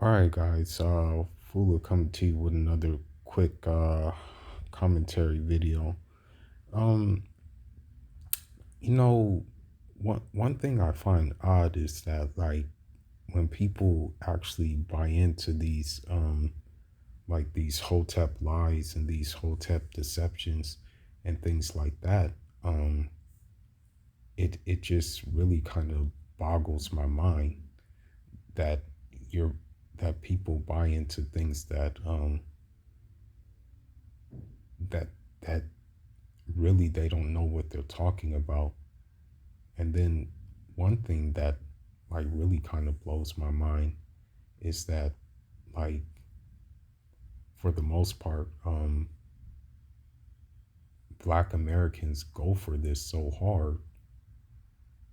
All right, guys. Fula coming to you with another quick commentary video. Um, you know, one thing I find odd is that like when people actually buy into these like these Hotep lies and these Hotep deceptions and things like that, um, it just really kind of boggles my mind that you're that people buy into things that that really they don't know what they're talking about. And then one thing that like really kind of blows my mind is that like for the most part, black Americans go for this so hard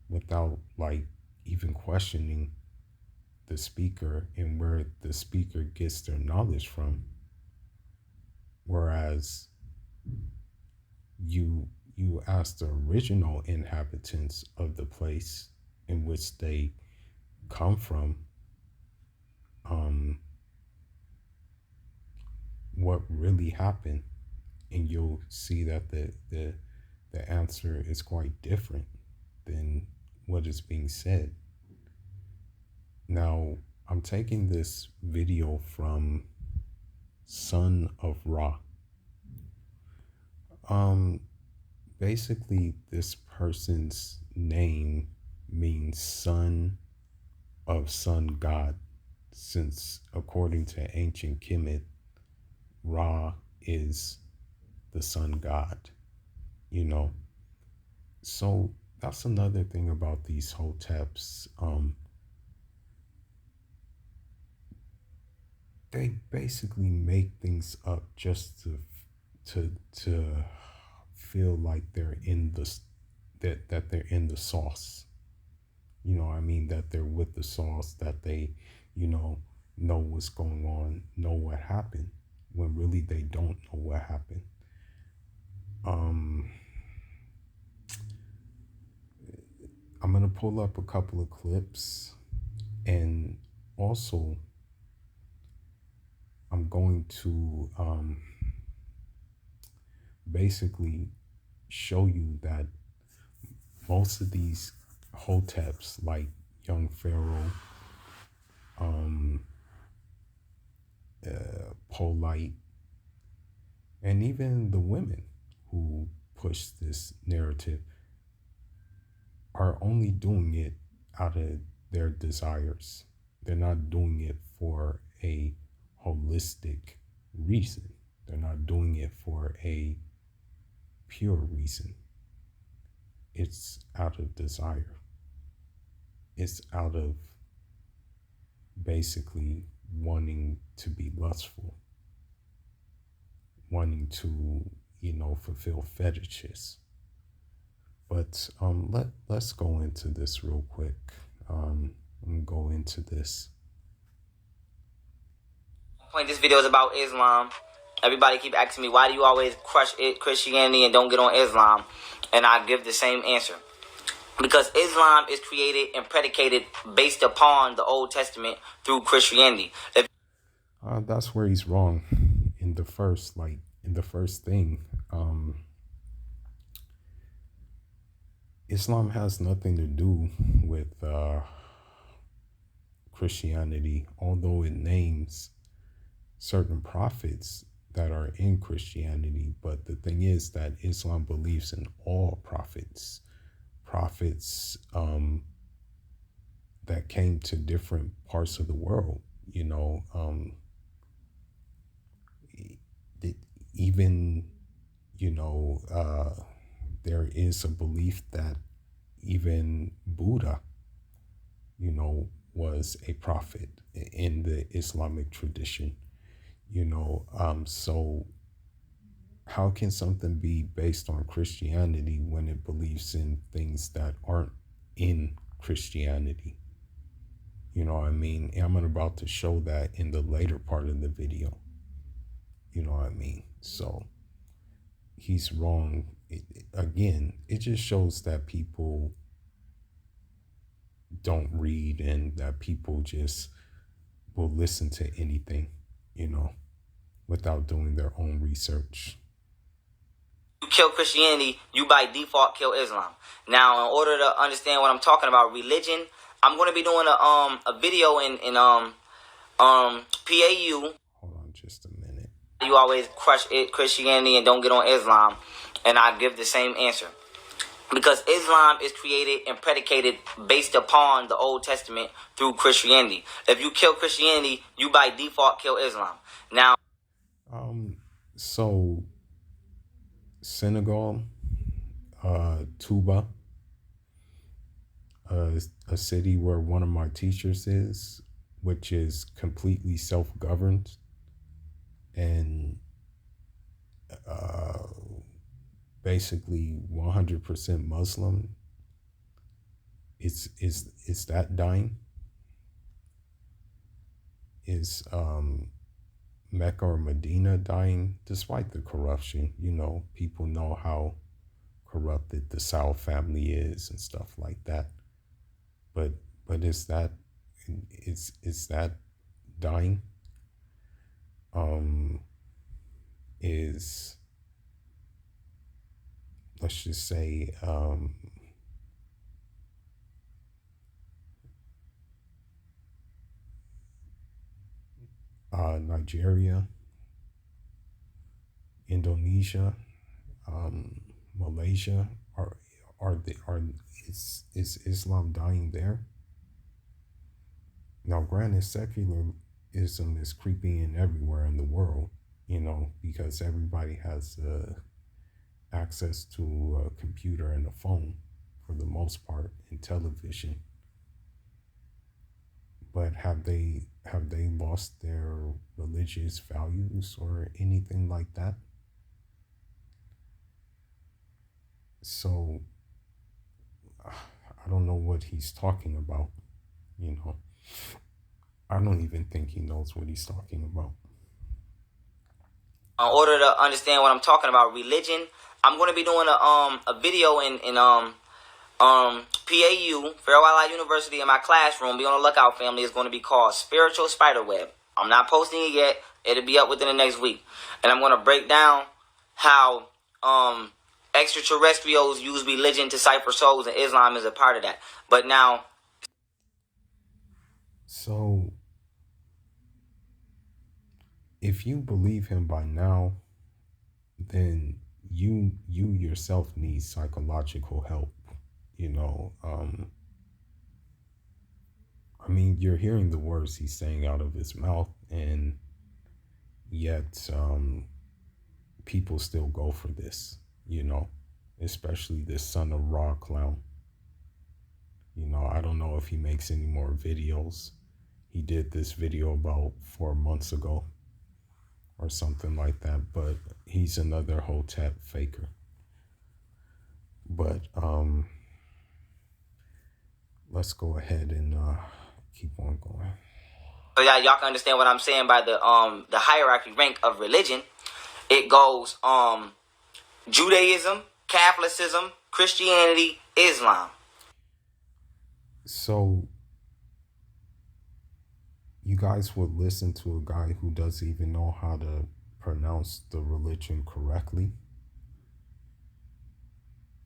without like even questioning the speaker and where the speaker gets their knowledge from. Whereas you ask the original inhabitants of the place in which they come from, um, what really happened, and you'll see that the answer is quite different than what is being said. Now, I'm taking this video from Son of Ra. Um, Basically, this person's name means son of sun god, since according to ancient Kemet, Ra is the sun god, you know. So that's another thing about these hoteps. They basically make things up just to feel like they're in the that they're in the sauce. You know, what I mean that they're with the sauce, that they, you know what's going on, know what happened, when really they don't know what happened. Um, I'm gonna pull up a couple of clips, and also I'm going to basically show you that most of these hoteps, like young Pharaoh, um, Polite, and even the women who push this narrative are only doing it out of their desires. They're not doing it for a holistic reason. They're not doing it for a pure reason. It's out of desire. It's out of basically wanting to be lustful, wanting to, fulfill fetishes. But let's go into this real quick. I'm gonna go into this. Point. This video is about Islam. Everybody keep asking me, why do you always crush Christianity and don't get on Islam? And I give the same answer. Because Islam is created and predicated based upon the Old Testament through Christianity. That's where he's wrong in the first thing. Islam has nothing to do with Christianity, although it names certain prophets that are in Christianity. But the thing is that Islam believes in all prophets that came to different parts of the world. Even there is a belief that even Buddha, was a prophet in the Islamic tradition. So how can something be based on Christianity when it believes in things that aren't in Christianity? You know what I mean? And I'm about to show that in the later part of the video. You know what I mean? So he's wrong. Again, it just shows that people don't read and that people just will listen to anything, you know, without doing their own research. You kill Christianity, you by default kill Islam. Now, in order to understand what I'm talking about, religion, I'm going to be doing a video in PAU. Hold on just a minute. You always crush Christianity and don't get on Islam, and I give the same answer. Because Islam is created and predicated based upon the Old Testament through Christianity. If you kill Christianity, you by default kill Islam. Now, so Senegal, Tuba, a city where one of my teachers is, which is completely self-governed and basically 100% Muslim. Is that dying? Is Mecca or Medina dying despite the corruption? You know, people know how corrupted the Saud family is and stuff like that. But is that dying? Is, let's just say, Nigeria, Indonesia, Malaysia, is Islam dying there? Now, granted, secularism is creeping in everywhere in the world, you know, because everybody has access to a computer and a phone for the most part, and television. But have they lost their religious values or anything like that? So I don't know what he's talking about, you know. I don't even think he knows what he's talking about. In order to understand what I'm talking about, religion, I'm going to be doing a video in PAU, Fairwell Ally University, in my classroom. Be on the lookout, family. It's going to be called Spiritual Spiderweb. I'm not posting it yet. It'll be up within the next week. And I'm going to break down how extraterrestrials use religion to cipher souls, and Islam is a part of that. But now, so if you believe him by now, then you yourself need psychological help, you know. I mean, you're hearing the words he's saying out of his mouth, and yet people still go for this, you know, especially this son of Ra clown. You know, I don't know if he makes any more videos. He did this video about 4 months ago or something like that, but he's another Hotep faker. But let's go ahead and keep on going. So y'all can understand what I'm saying by the hierarchy rank of religion. It goes Judaism, Catholicism, Christianity, Islam. So you guys would listen to a guy who doesn't even know how to pronounce the religion correctly?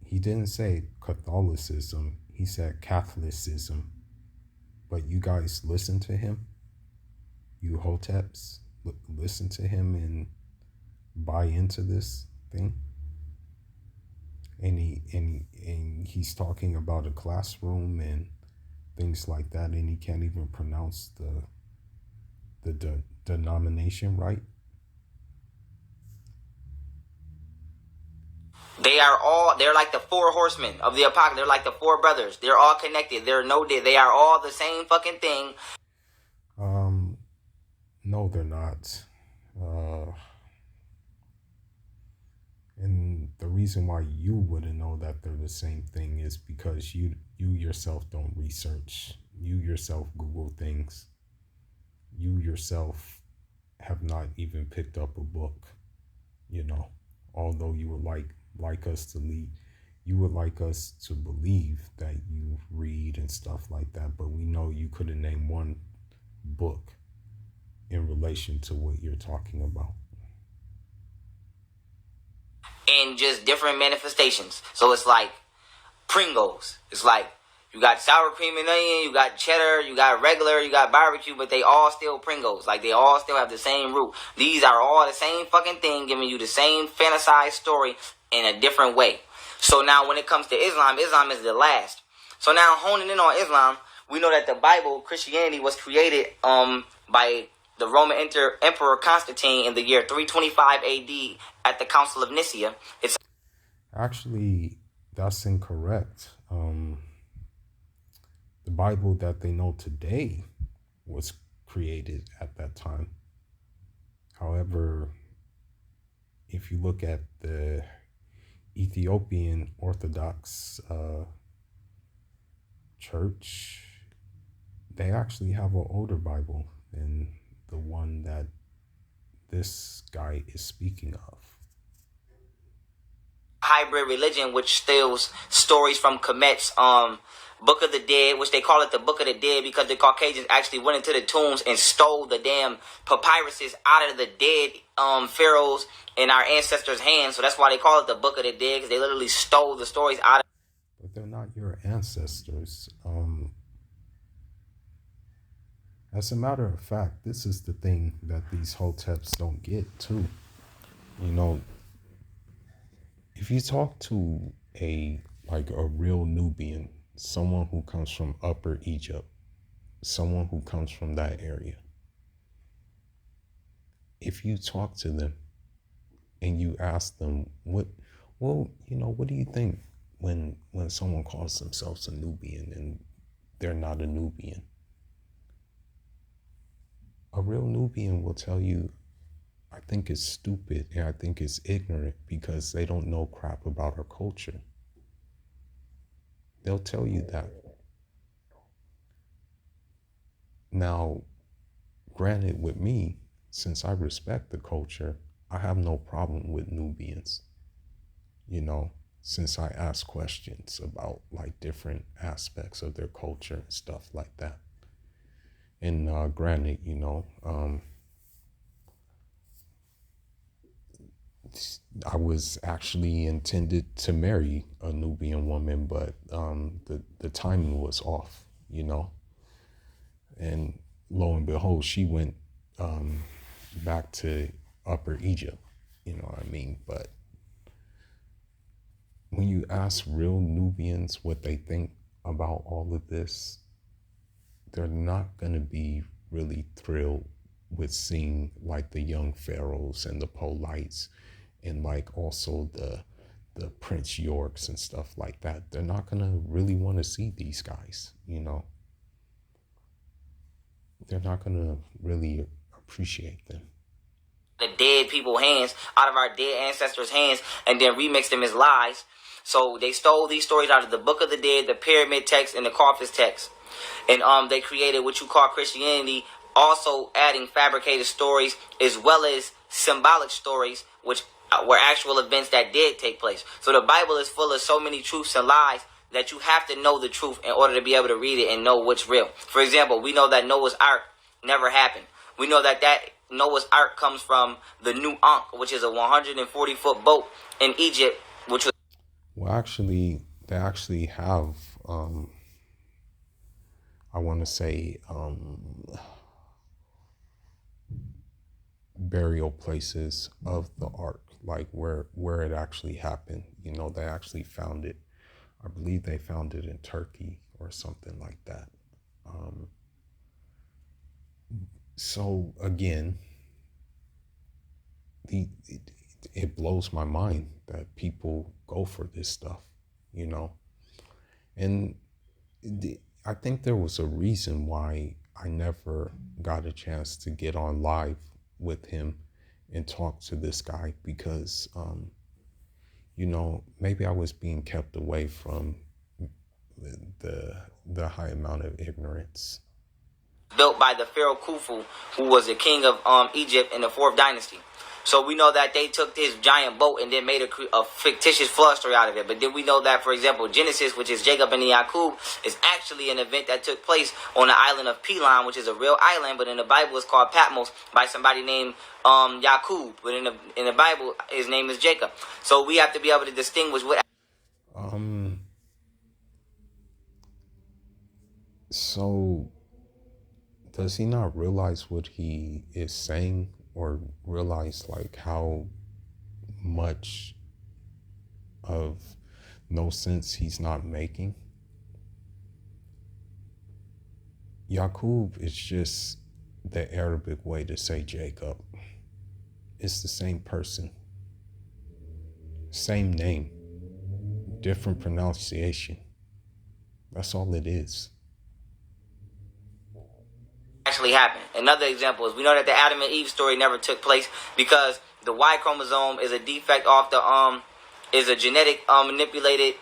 He didn't say Catholicism, he said Catholicism. But you guys listen to him? You Hoteps listen to him and buy into this thing? And he's talking about a classroom and things like that, and he can't even pronounce the denomination right. They're like the four horsemen of the apocalypse. They're like the four brothers. They're all connected. They are all the same fucking thing. No, they're not. And the reason why you wouldn't know that they're the same thing is because you yourself don't research. You yourself Google things. You yourself have not even picked up a book, you know, although you would like us to lead. You would like us to believe that you read and stuff like that, but we know you couldn't name one book in relation to what you're talking about. In just different manifestations. So it's like Pringles. It's like you got sour cream and onion, you got cheddar, you got regular, you got barbecue, but they all still Pringles. Like they all still have the same root. These are all the same fucking thing, giving you the same fantasized story in a different way. So now when it comes to Islam, Islam is the last. So now honing in on Islam, we know that the Bible, Christianity, was created by the Roman Emperor Constantine in the year 325 AD at the Council of Nicaea. It's Actually, that's incorrect. The Bible that they know today was created at that time. However, if you look at the Ethiopian Orthodox Church, they actually have an older Bible than the one that this guy is speaking of. Hybrid religion which steals stories from Kemet's Book of the Dead, which they call it the Book of the Dead because the Caucasians actually went into the tombs and stole the damn papyruses out of the dead pharaohs in our ancestors' hands. So that's why they call it the Book of the Dead, because they literally stole the stories out of. But they're not your ancestors. As a matter of fact, this is the thing that these Hoteps don't get too. You know, if you talk to a real Nubian, someone who comes from Upper Egypt, someone who comes from that area, if you talk to them and you ask them what do you think when someone calls themselves a Nubian and they're not a Nubian? A real Nubian will tell you, I think it's stupid and I think it's ignorant because they don't know crap about our culture. They'll tell you that. Now, granted, with me, since I respect the culture, I have no problem with Nubians, since I ask questions about different aspects of their culture and stuff like that. And granted, I was actually intended to marry a Nubian woman, but the timing was off, and lo and behold, she went back to Upper Egypt, you know what I mean? But when you ask real Nubians what they think about all of this, they're not going to be really thrilled with seeing the young pharaohs and the polites and also the Prince Yorks and stuff like that. They're not going to really want to see these guys, They're not going to really appreciate them. The dead people's hands, out of our dead ancestors' hands, and then remix them as lies. So they stole these stories out of the Book of the Dead, the Pyramid text, and the Coffins text. And they created what you call Christianity, also adding fabricated stories as well as symbolic stories, which were actual events that did take place. So the Bible is full of so many truths and lies that you have to know the truth in order to be able to read it and know what's real. For example, we know that Noah's Ark never happened. We know that Noah's Ark comes from the New Ankh, which is a 140-foot boat in Egypt, which was... Well, actually, they actually have, I want to say, burial places of the Ark, where it actually happened. They actually found it. I believe they found it in Turkey or something like that. So again, it blows my mind that people go for this stuff, and I think there was a reason why I never got a chance to get on live with him and talk to this guy because, maybe I was being kept away from the high amount of ignorance. Built by the Pharaoh Khufu, who was the king of Egypt in the 4th dynasty. So we know that they took this giant boat and then made a fictitious flood story out of it. But then we know that, for example, Genesis, which is Jacob and Yaqub, is actually an event that took place on the island of Pelan, which is a real island, but in the Bible it's called Patmos by somebody named Yaqub. But in the Bible, his name is Jacob. So we have to be able to distinguish what. So does he not realize what he is saying, or realize like how much of no sense he's not making? Yaqub is just the Arabic way to say Jacob. It's the same person, same name, different pronunciation. That's all it is. Actually happened. Another example is we know that the Adam and Eve story never took place because the Y chromosome is a defect off the is a genetic manipulated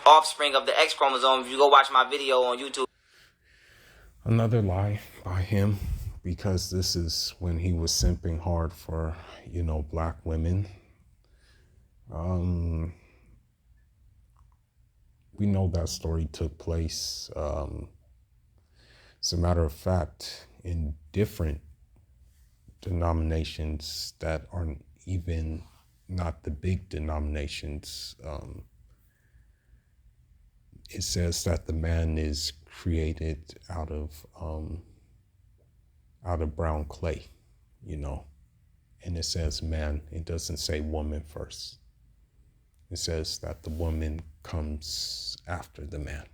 offspring of the X chromosome. If you go watch my video on YouTube. Another lie by him, because this is when he was simping hard for, black women. We know that story took place. As a matter of fact, in different denominations that aren't even not the big denominations, it says that the man is created out of brown clay, and it says man. It doesn't say woman first. It says that the woman comes after the man.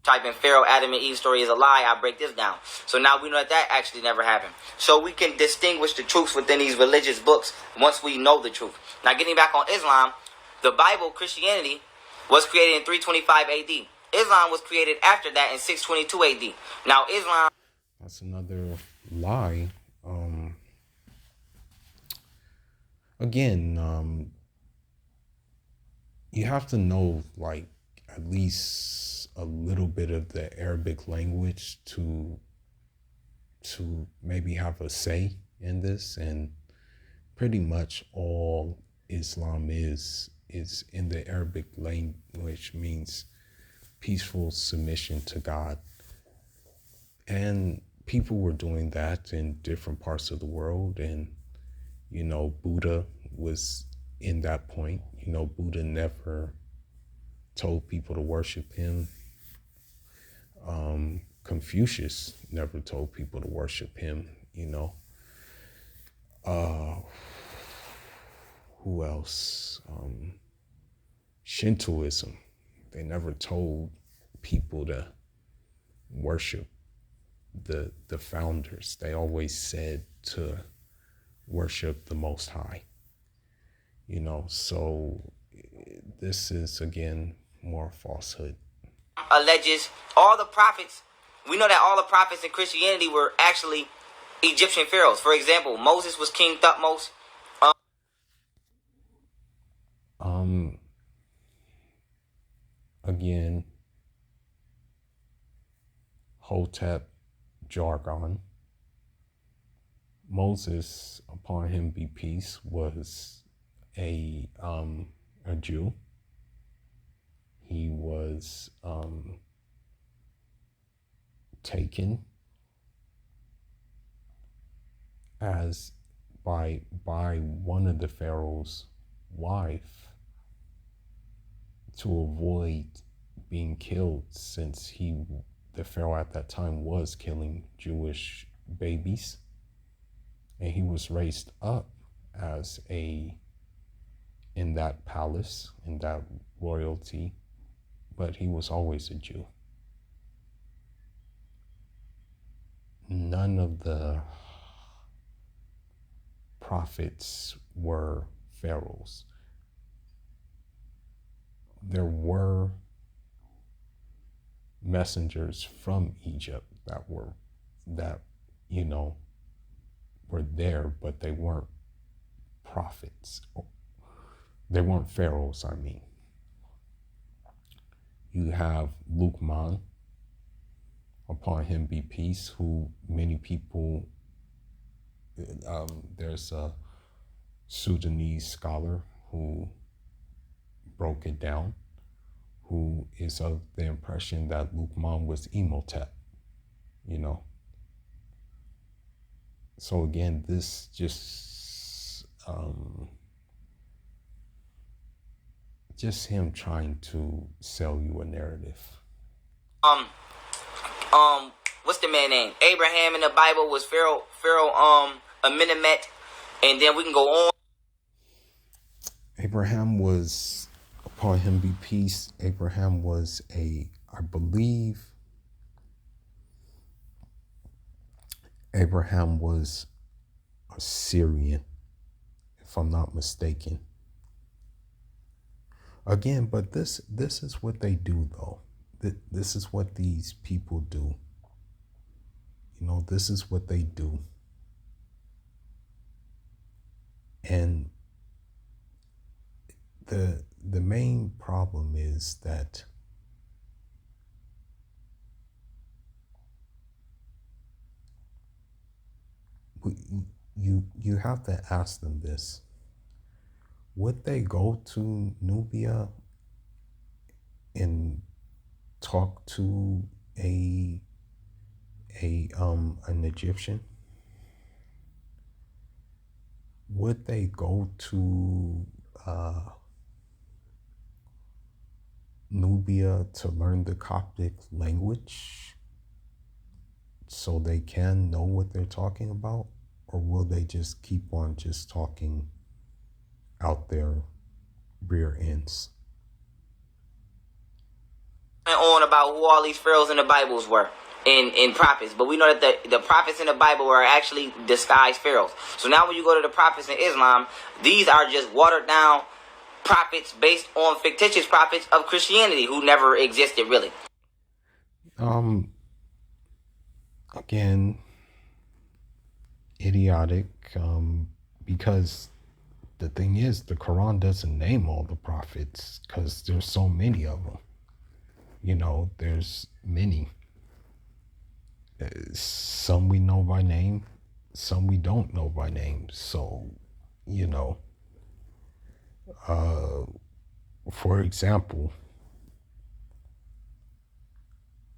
Type in Pharaoh, Adam, and Eve story is a lie. I break this down. So now we know that actually never happened. So we can distinguish the truths within these religious books once we know the truth. Now getting back on Islam, the Bible, Christianity, was created in 325 AD. Islam was created after that in 622 AD. Now Islam... That's another lie. Again, you have to know like at least a little bit of the Arabic language to maybe have a say in this, and pretty much all Islam is in the Arabic language, means peaceful submission to God. And people were doing that in different parts of the world, and Buddha was in that point. Buddha never told people to worship him. Confucius never told people to worship him, who else? Shintoism. They never told people to worship the founders. They always said to worship the Most High. So this is, again, more falsehood. Alleges all the prophets. We know that all the prophets in Christianity were actually Egyptian pharaohs. For example, Moses was King Thutmose. Again, Hotep jargon. Moses, upon him be peace, was a Jew. He was taken as by one of the Pharaoh's wife to avoid being killed, since the Pharaoh at that time was killing Jewish babies, and he was raised up as in that palace, in that royalty, but he was always a Jew. None of the prophets were pharaohs. There were messengers from Egypt that were there, but they weren't prophets. They weren't pharaohs, I mean. You have Luqman, upon him be peace, who many people, there's a Sudanese scholar who broke it down, who is of the impression that Lukman was Imhotep, you know. So again, this just him trying to sell you a narrative. What's the man name? Abraham in the Bible was Pharaoh, Amenemhet, and then we can go on. Abraham was, upon him be peace, Abraham was I believe, Abraham was a Syrian, if I'm not mistaken. Again, but this is what they do, though. This is what these people do. You know, this is what they do. And the main problem is that you have to ask them this. Would they go to Nubia and talk to an Egyptian? Would they go to Nubia to learn the Coptic language so they can know what they're talking about? Or will they just keep on just talking out their rear ends? And on about who all these pharaohs in the Bibles were in prophets, but we know that the prophets in the Bible were actually disguised pharaohs. So now when you go to the prophets in Islam, these are just watered down prophets based on fictitious prophets of Christianity who never existed really. Again, idiotic, because the thing is, the Quran doesn't name all the prophets because there's so many of them. You know, there's many. Some we know by name, some we don't know by name. So, you know, for example,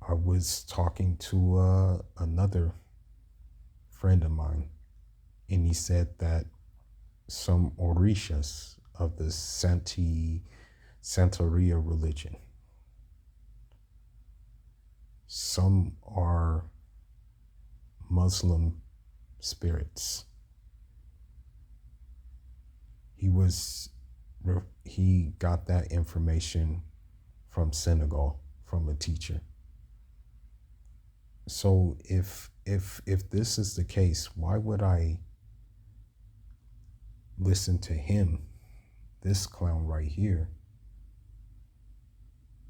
I was talking to another friend of mine, and he said that some Orishas of the Santeria religion, some are Muslim spirits. He got that information from Senegal, from a teacher. So if this is the case, why would I listen to him, this clown right here,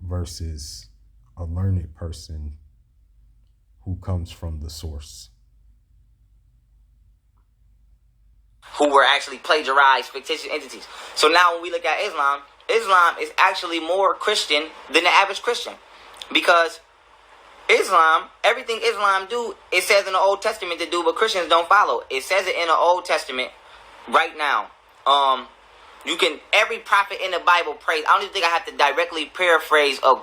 versus a learned person who comes from the source? Who were actually plagiarized fictitious entities. So now when we look at Islam, Islam is actually more Christian than the average Christian. Because Islam, everything Islam do, it says in the Old Testament to do, but Christians don't follow. It says it in the Old Testament right now. You can, every prophet in the Bible prays. I don't even think I have to directly paraphrase a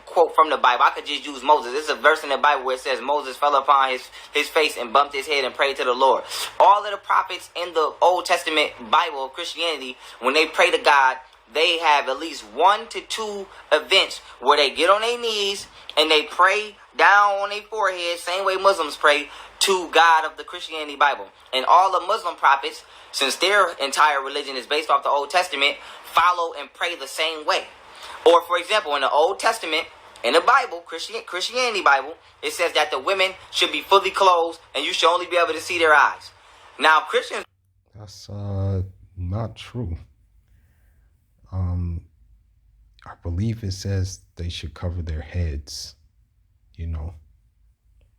quote from the Bible. I could just use Moses. This is a verse in the Bible where it says Moses fell upon his face and bumped his head and prayed to the Lord. All of the prophets in the Old Testament Bible of Christianity, when they pray to God, they have at least 1 to 2 events where they get on their knees and they pray down on their forehead, same way Muslims pray to God of the Christianity Bible. And all the Muslim prophets, since their entire religion is based off the Old Testament, follow and pray the same way. Or, for example, in the Old Testament, in the Bible, Christianity Bible, it says that the women should be fully clothed and you should only be able to see their eyes. Now, Christians... That's not true. I believe it says they should cover their heads. You know,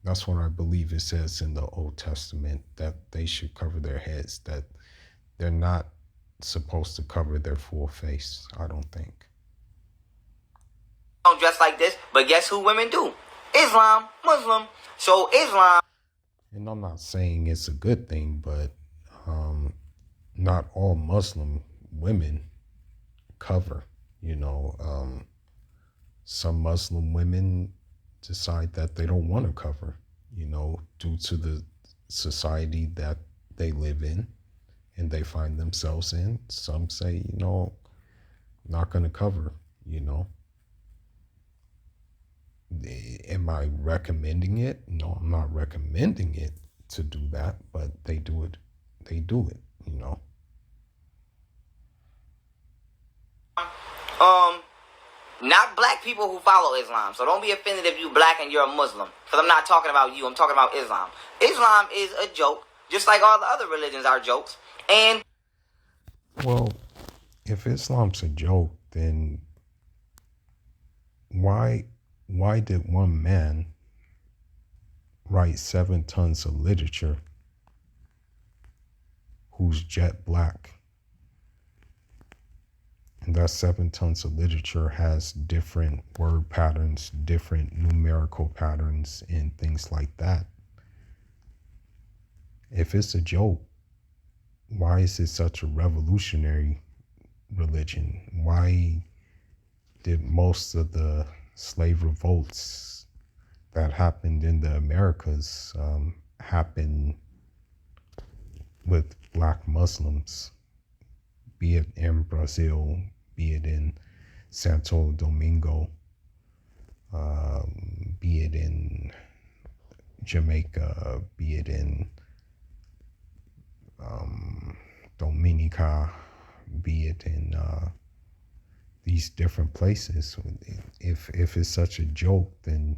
that's what I believe it says in the Old Testament, that they should cover their heads, that they're not supposed to cover their full face, I don't think. Don't dress like this, but guess who women do? Islam, Muslim. So Islam... And I'm not saying it's a good thing, but not all Muslim women cover. You know, some Muslim women decide that they don't want to cover, due to the society that they live in and they find themselves in. Some say, not going to cover, you know. Am I recommending it? No, I'm not recommending it to do that, but they do it. They do it, Not black people who follow Islam. So don't be offended if you black and you're a Muslim. Because I'm not talking about you. I'm talking about Islam. Islam is a joke, just like all the other religions are jokes. And well, if Islam's a joke, then why did one man write 7 tons of literature who's jet black? And that 7 tons of literature has different word patterns, different numerical patterns, and things like that. If it's a joke, why is it such a revolutionary religion? Why did most of the slave revolts that happened in the Americas happen with black Muslims? Be it in Brazil, be it in Santo Domingo, be it in Jamaica, be it in Dominica, be it in these different places. If it's such a joke, then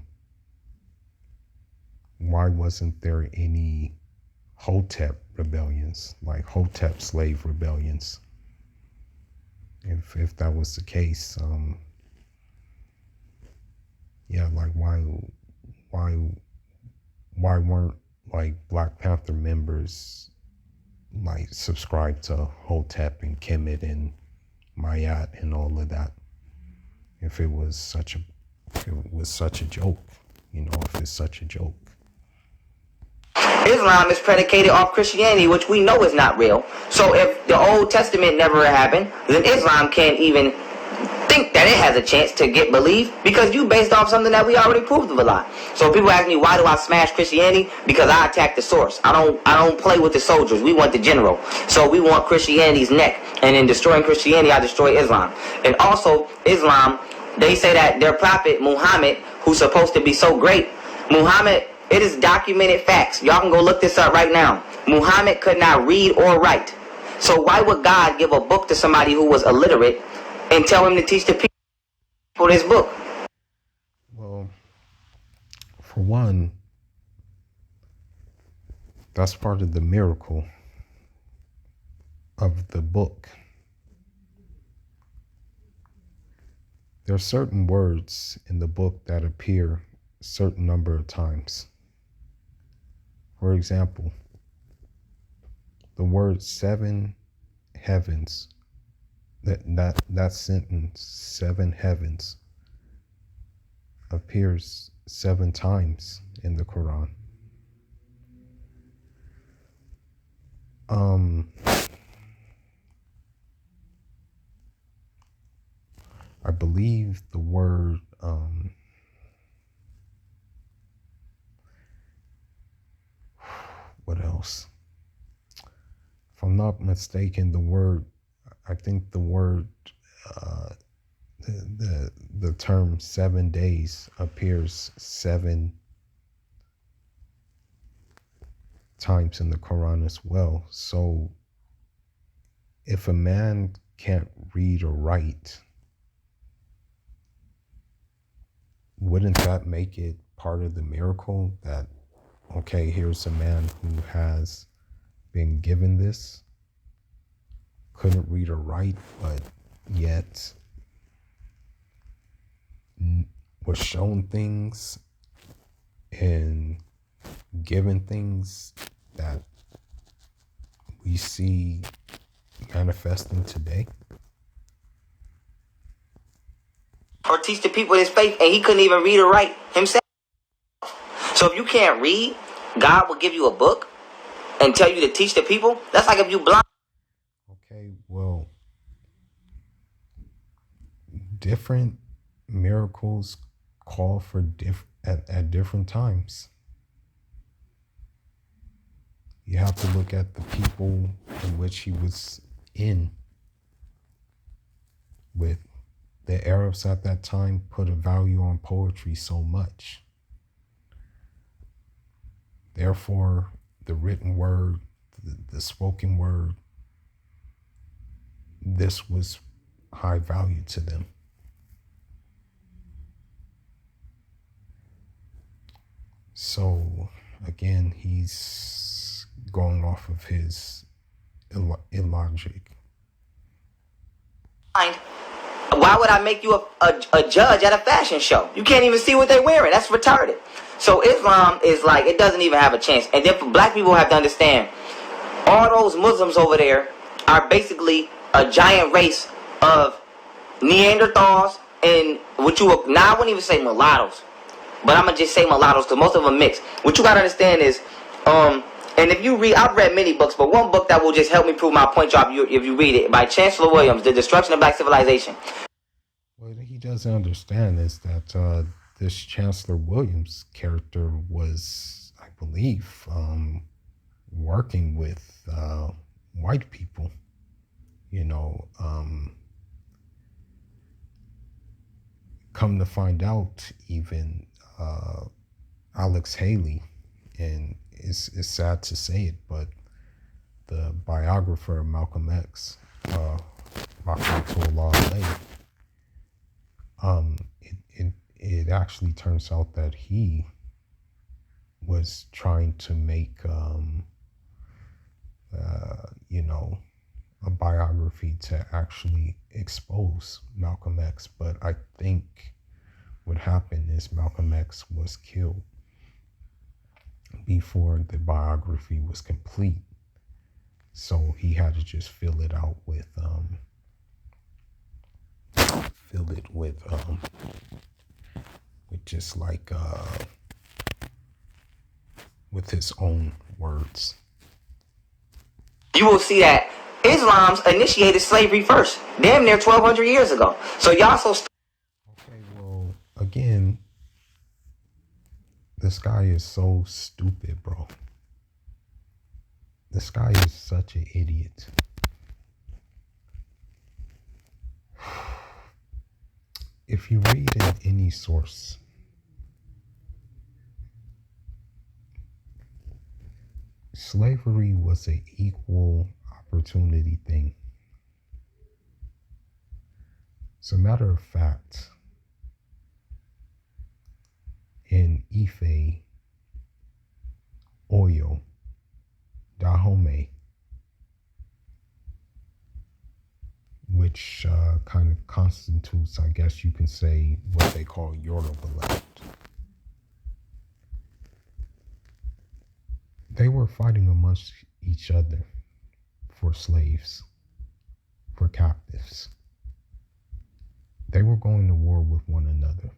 why wasn't there any Hotep rebellions, like Hotep slave rebellions? If that was the case, like why weren't like Black Panther members like subscribed to Hotep and Kemet and Mayat and all of that? If it was such a joke, if it's such a joke. Islam is predicated off Christianity, which we know is not real. So if the Old Testament never happened, then Islam can't even think that it has a chance to get believed, because you based off something that we already proved of a lie. So people ask me, why do I smash Christianity? Because I attack the source. I don't play with the soldiers. We want the general. So we want Christianity's neck. And in destroying Christianity, I destroy Islam. And also, Islam, they say that their prophet, Muhammad, who's supposed to be so great, Muhammad, it is documented facts. Y'all can go look this up right now. Muhammad could not read or write. So why would God give a book to somebody who was illiterate and tell him to teach the people this book? Well, for one, that's part of the miracle of the book. There are certain words in the book that appear a certain number of times. For example, the word 7 heavens, that sentence, 7 heavens, appears 7 times in the Quran. I believe the word what else? If I'm not mistaken, I think the word the term 7 days appears 7 times in the Quran as well. So if a man can't read or write, wouldn't that make it part of the miracle that, okay, here's a man who has been given this, couldn't read or write, but yet was shown things and given things that we see manifesting today? Or teach the people his faith, and he couldn't even read or write himself. So if you can't read, God will give you a book and tell you to teach the people. That's like if you blind. different miracles call for at different times. You have to look at the people in which he was in with. The Arabs at that time put a value on poetry so much. Therefore, the written word, the spoken word, this was high value to them. So, again, he's going off of his illogic. Why would I make you a judge at a fashion show? You can't even see what they're wearing. That's retarded. So Islam is like, it doesn't even have a chance. And then for black people have to understand, all those Muslims over there are basically a giant race of Neanderthals and what you would, now I wouldn't even say mulattoes, but I'm going to just say mulattoes because most of them mix. What you got to understand is, and if you read, I've read many books, but one book that will just help me prove my point, y'all, if you read it, by Chancellor Williams, The Destruction of Black Civilization. What he doesn't understand is that this Chancellor Williams character was, I believe, working with white people, you know. Come to find out, even Alex Haley, and it's sad to say it, but the biographer of Malcolm X, it actually turns out that he was trying to make, a biography to actually expose Malcolm X. But I think what happened is Malcolm X was killed before the biography was complete. So he had to just fill it out with just like with his own words. You will see that Islam's initiated slavery first, damn near 1,200 years ago. So y'all Okay, well, again, this guy is so stupid, bro. This guy is such an idiot. If you read in any source, slavery was an equal opportunity thing. As a matter of fact, in Ife, Oyo, Dahomey, which kind of constitutes, I guess you can say, what they call Yoruba land. They were fighting amongst each other for slaves, for captives. They were going to war with one another.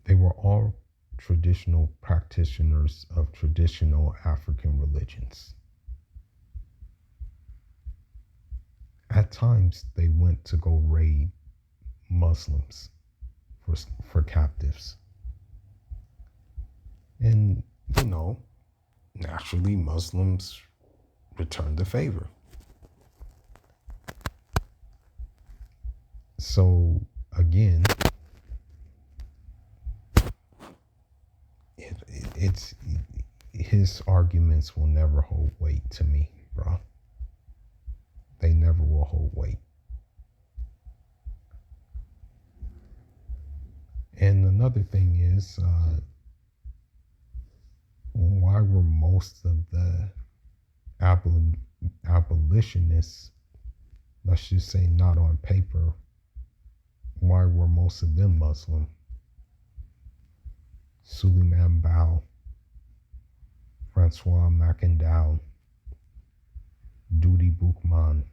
They were all traditional practitioners of traditional African religions. At times, they went to go raid Muslims for captives. And, naturally, Muslims returned the favor. So, again, it's his arguments will never hold weight to me, bro. They never will hold weight. And another thing is, why were most of the abolitionists, let's just say not on paper, why were most of them Muslim? Suleiman Bao, Francois Mackendal, Dudi Boukman.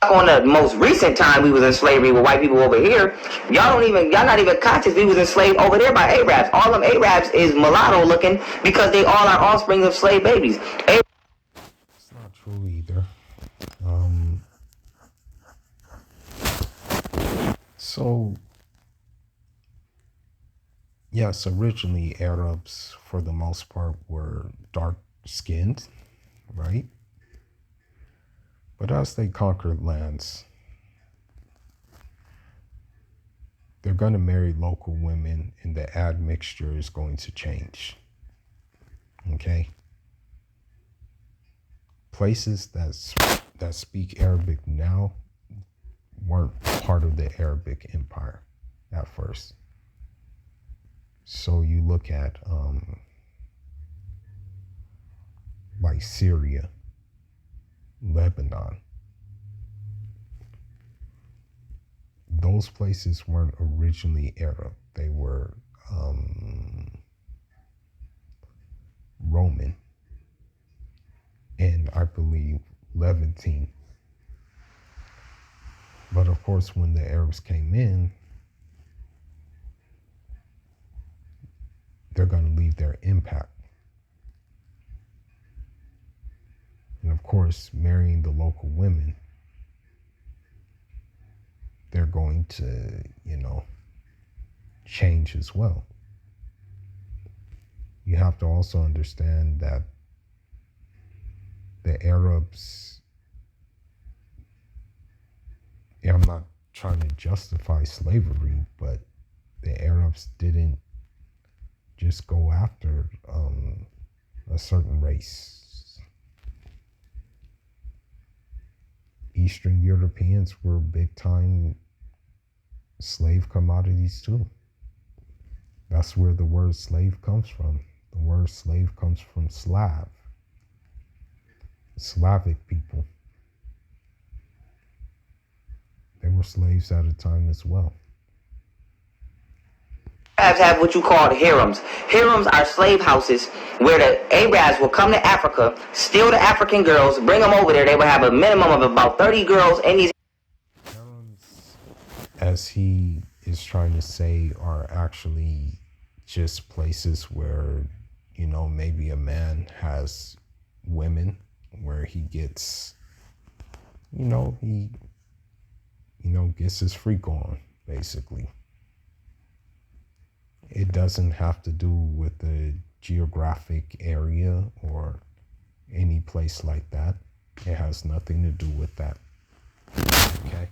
On the most recent time we was in slavery with white people over here, y'all not even conscious we was enslaved over there by Arabs. All them Arabs is mulatto looking because they all are offspring of slave babies. So, yes, originally Arabs, for the most part, were dark skinned, right? But as they conquered lands, they're going to marry local women and the admixture is going to change. Okay? Places that speak Arabic now weren't part of the Arabic Empire at first. So you look at like Syria, Lebanon. Those places weren't originally Arab. They were Roman and I believe Levantine. But of course, when the Arabs came in, they're going to leave their impact. And of course, marrying the local women, they're going to, change as well. You have to also understand that the Arabs, I'm not trying to justify slavery, but the Arabs didn't just go after a certain race. Eastern Europeans were big time slave commodities too. That's where the word slave comes from. The word slave comes from Slav, Slavic people. They were slaves at a time as well. Arabs have what you call harems. Harems are slave houses where the Arabs will come to Africa, steal the African girls, bring them over there. They will have a minimum of about 30 girls in these. As he is trying to say, are actually just places where, maybe a man has women where he gets, he, gets his freak on, basically. It doesn't have to do with the geographic area or any place like that. It has nothing to do with that. Okay?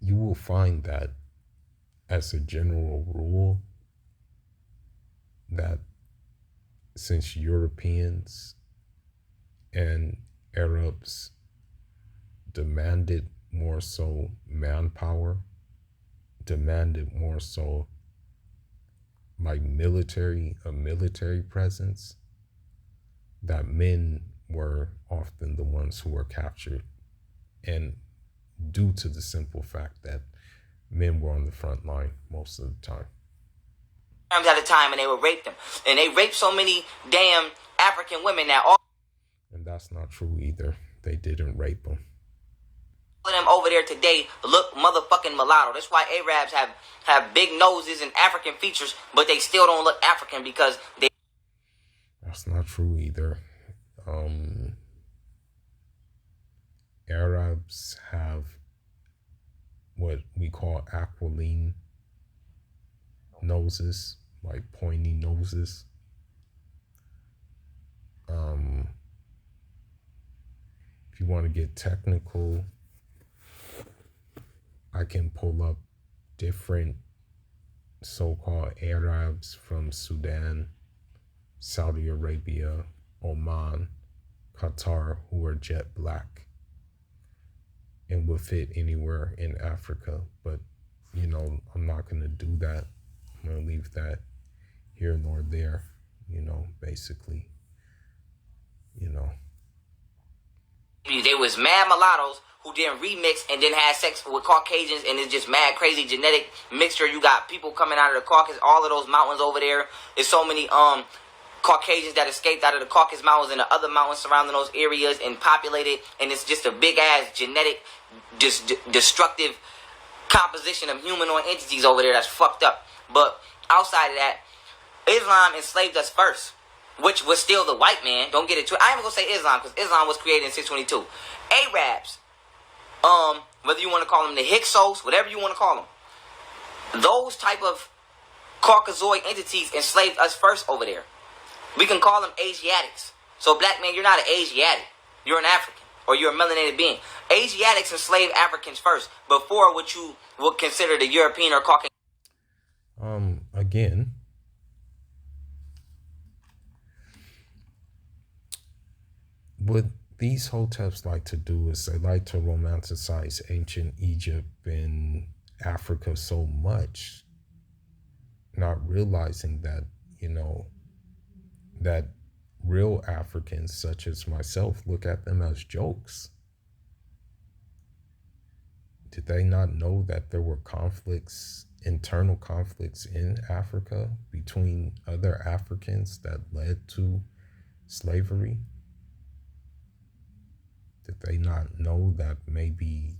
You will find that as a general rule, that since Europeans and Arabs demanded more so manpower, demanded more so like a military presence, that men were often the ones who were captured. And due to the simple fact that men were on the front line most of the time. At a time, and they would rape them. And they raped so many damn African women that all. And that's not true either. They didn't rape them. All of them over there today look motherfucking mulatto. That's why Arabs have big noses and African features, but they still don't look African because they. That's not true either. Arabs have what we call aquiline noses, like pointy noses. If you want to get technical, I can pull up different so-called Arabs from Sudan, Saudi Arabia, Oman, Qatar, who are jet black and would fit anywhere in Africa. But, I'm not going to do that. I'm going to leave that here nor there, basically, They was mad mulattoes who didn't remix and then had sex with Caucasians, and it's just mad crazy genetic mixture. You got people coming out of the Caucasus, all of those mountains over there. There's so many Caucasians that escaped out of the Caucasus Mountains and the other mountains surrounding those areas and populated, and it's just a big ass genetic destructive composition of humanoid entities over there that's fucked up. But outside of that, Islam enslaved us first. which was still the white man. Don't get it twisted. I ain't gonna say Islam because Islam was created in 622. Arabs, whether you want to call them the Hyksos, whatever you want to call them, those type of Caucasoid entities enslaved us first over there. We can call them Asiatics. So black man, you're not an Asiatic. You're an African. Or you're a melanated being. Asiatics enslaved Africans first before what you would consider the European or Caucasian. Again, what these Hoteps like to do is they like to romanticize ancient Egypt and Africa so much, not realizing that, that real Africans such as myself look at them as jokes. Did they not know that there were conflicts, internal conflicts in Africa between other Africans that led to slavery? Did they not know that maybe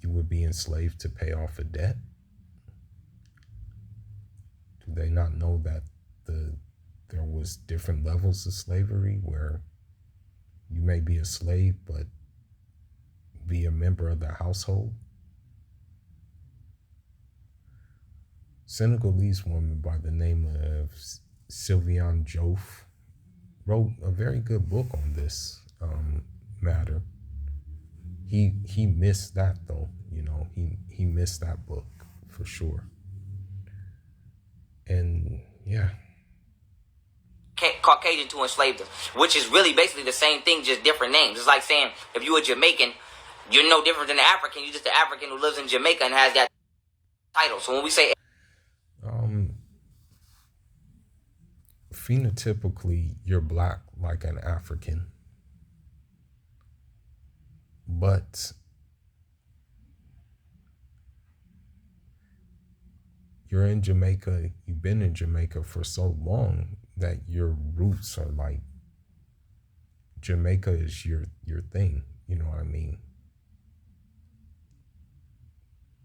you would be enslaved to pay off a debt? Do they not know that there was different levels of slavery where you may be a slave but be a member of the household? Senegalese woman by the name of Sylviane Diouf wrote a very good book on this matter. He missed that though, he missed that book for sure. And yeah. Caucasian to enslave them, which is really basically the same thing, just different names. It's like saying if you're a Jamaican, you're no different than an African. You're just an African who lives in Jamaica and has that title. So when we say phenotypically, you're black like an African, but you're in Jamaica, you've been in Jamaica for so long that your roots are like, Jamaica is your thing, you know what I mean?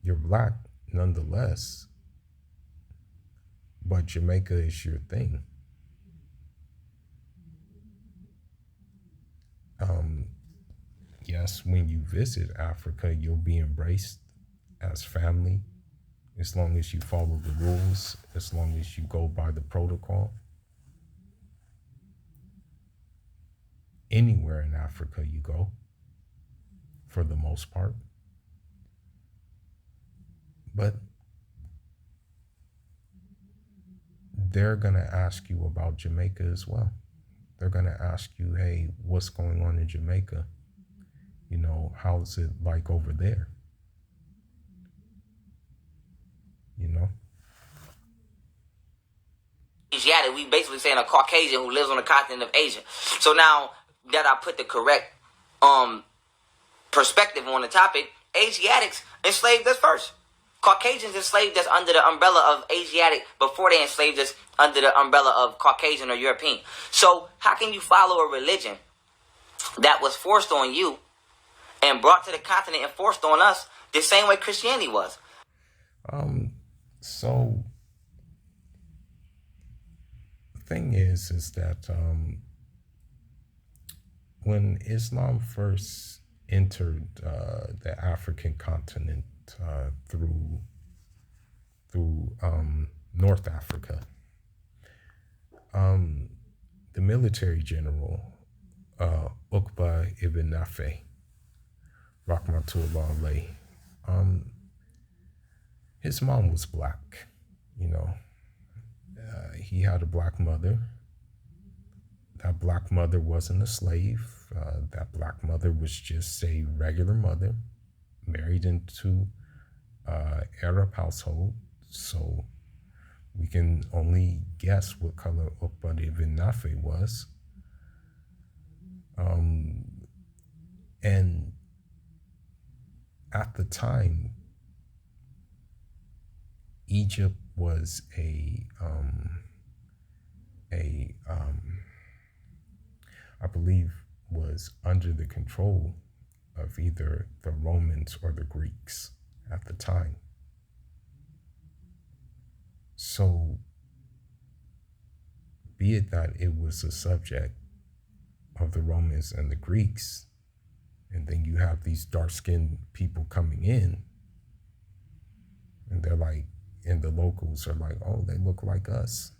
You're black nonetheless, but Jamaica is your thing. Yes, when you visit Africa, you'll be embraced as family, as long as you follow the rules, as long as you go by the protocol. Anywhere in Africa you go, for the most part. But they're going to ask you about Jamaica as well. They're going to ask you, hey, what's going on in Jamaica? How's it like over there? Asiatic, we basically saying a Caucasian who lives on the continent of Asia. So now that I put the correct perspective on the topic, Asiatics enslaved us first. Caucasians enslaved us under the umbrella of Asiatic before they enslaved us under the umbrella of Caucasian or European. So how can you follow a religion that was forced on you and brought to the continent and forced on us the same way Christianity was? So the thing is that when Islam first entered the African continent through North Africa, the military general Uqba ibn Nafi, rahmatullah alayh, his mom was black, he had a black mother. That black mother wasn't a slave. That black mother was just a regular mother, married into Arab household. So we can only guess what color Uqba ibn Nafi was. And at the time, Egypt was I believe was under the control of either the Romans or the Greeks at the time. So be it that it was a subject of the Romans and the Greeks, and then you have these dark-skinned people coming in, and they're like, and the locals are like, oh, they look like us.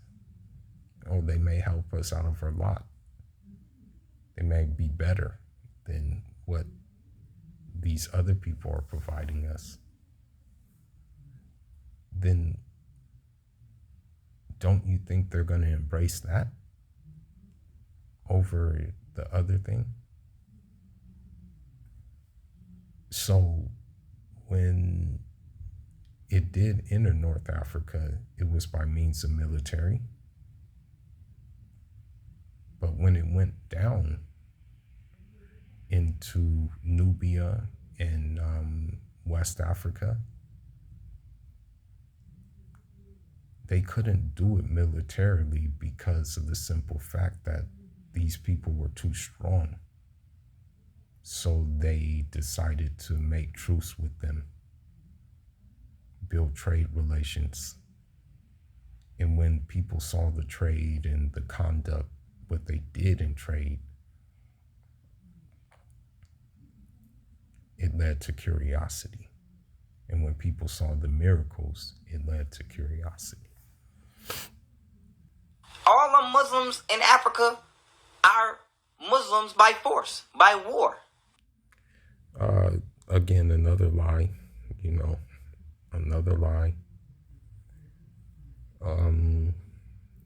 Oh, they may help us out of our lot. They may be better than what these other people are providing us. Then don't you think they're going to embrace that over the other thing? So when it did enter North Africa, it was by means of military. But when it went down into Nubia and West Africa, they couldn't do it militarily because of the simple fact that these people were too strong. So they decided to make truce with them, build trade relations. And when people saw the trade and the conduct, what they did in trade, it led to curiosity. And when people saw the miracles, it led to curiosity. All the Muslims in Africa are Muslims by force, by war. Again, another lie, another lie.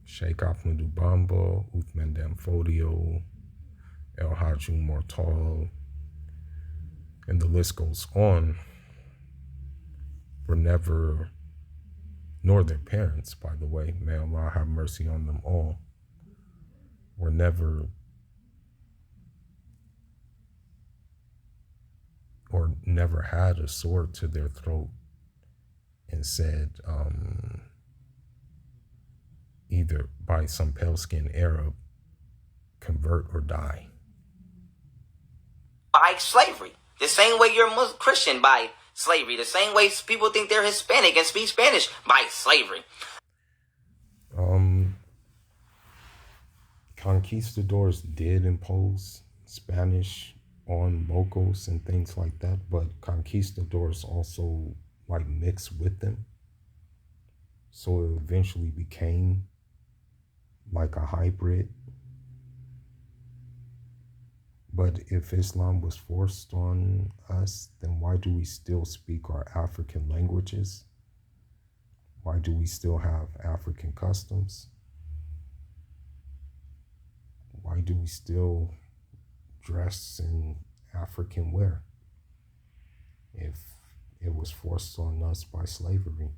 Sheikh Ahmadou Bamba, Uthman Danfodio, El Hajj Mortal, and the list goes on, were never, nor their parents, by the way, may Allah have mercy on them all, were never, or never had a sword to their throat and said, either by some pale-skinned Arab, convert or die. By slavery. The same way you're Christian by slavery. The same way people think they're Hispanic and speak Spanish by slavery. Conquistadors did impose Spanish on locals and things like that, but conquistadors also mixed with them. So it eventually became like a hybrid. But if Islam was forced on us, then why do we still speak our African languages? Why do we still have African customs? Why do we still dress in African wear if it was forced on us by slavery?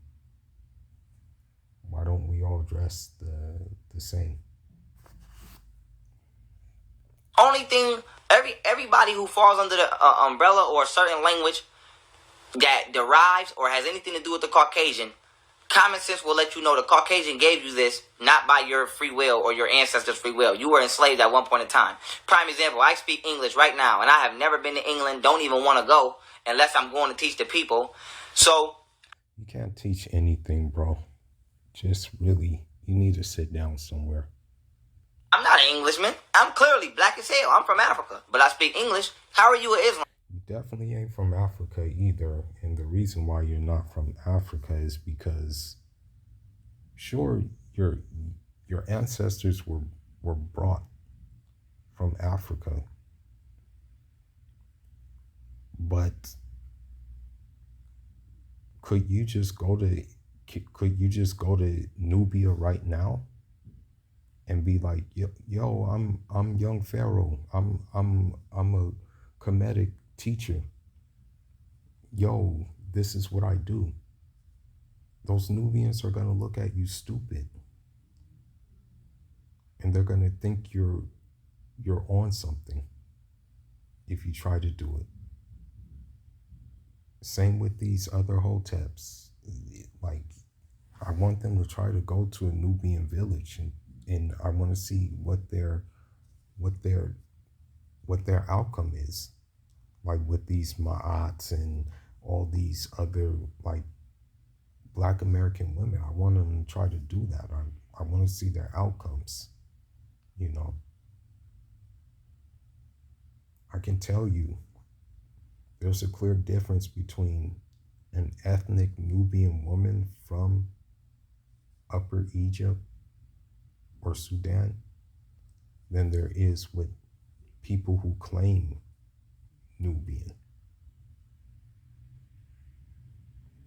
Why don't we all dress the same? Only thing, everybody who falls under the umbrella or a certain language that derives or has anything to do with the Caucasian, common sense will let you know the Caucasian gave you this not by your free will or your ancestors' free will. You were enslaved at one point in time. Prime example, I speak English right now, and I have never been to England, don't even want to go unless I'm going to teach the people. So you can't teach anything, bro. Just really, you need to sit down somewhere. I'm not an Englishman. I'm clearly black as hell. I'm from Africa, but I speak English. How are you an Islam? You definitely ain't from Africa either. And the reason why you're not from Africa is because, sure, your ancestors were brought from Africa, but could you just go to Nubia right now and be like, yo, I'm young Pharaoh. I'm a Kemetic teacher. Yo, this is what I do. Those Nubians are gonna look at you stupid. And they're gonna think you're on something if you try to do it. Same with these other Hoteps. I want them to try to go to a Nubian village and I want to see what their outcome is. With these Ma'ats and all these other Black American women. I want them to try to do that. I want to see their outcomes. You know, I can tell you there's a clear difference between an ethnic Nubian woman from Upper Egypt or Sudan than there is with people who claim Nubian.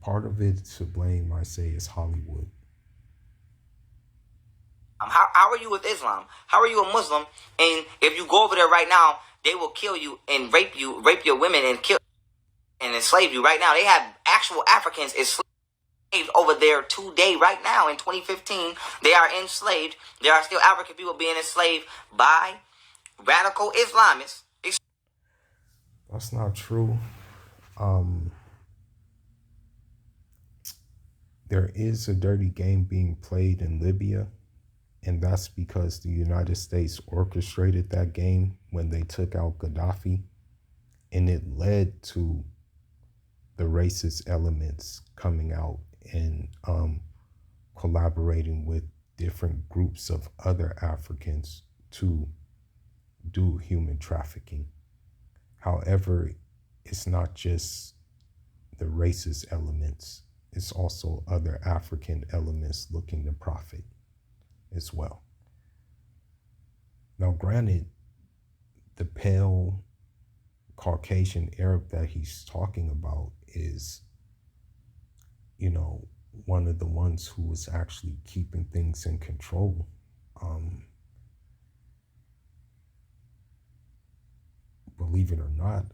Part of it to blame, I say, is Hollywood. How are you with Islam? How are you a Muslim? And if you go over there right now, they will kill you and rape your women and kill and enslave you right now. They have actual Africans enslaved over there today, right now in 2015. They are enslaved. There are still African people being enslaved by radical Islamists. That's not true. There is a dirty game being played in Libya, and that's because the United States orchestrated that game when they took out Gaddafi, and it led to the racist elements coming out and collaborating with different groups of other Africans to do human trafficking. However, it's not just the racist elements, it's also other African elements looking to profit as well. Now, granted, the pale Caucasian Arab that he's talking about is, you know, one of the ones who was actually keeping things in control. Believe it or not,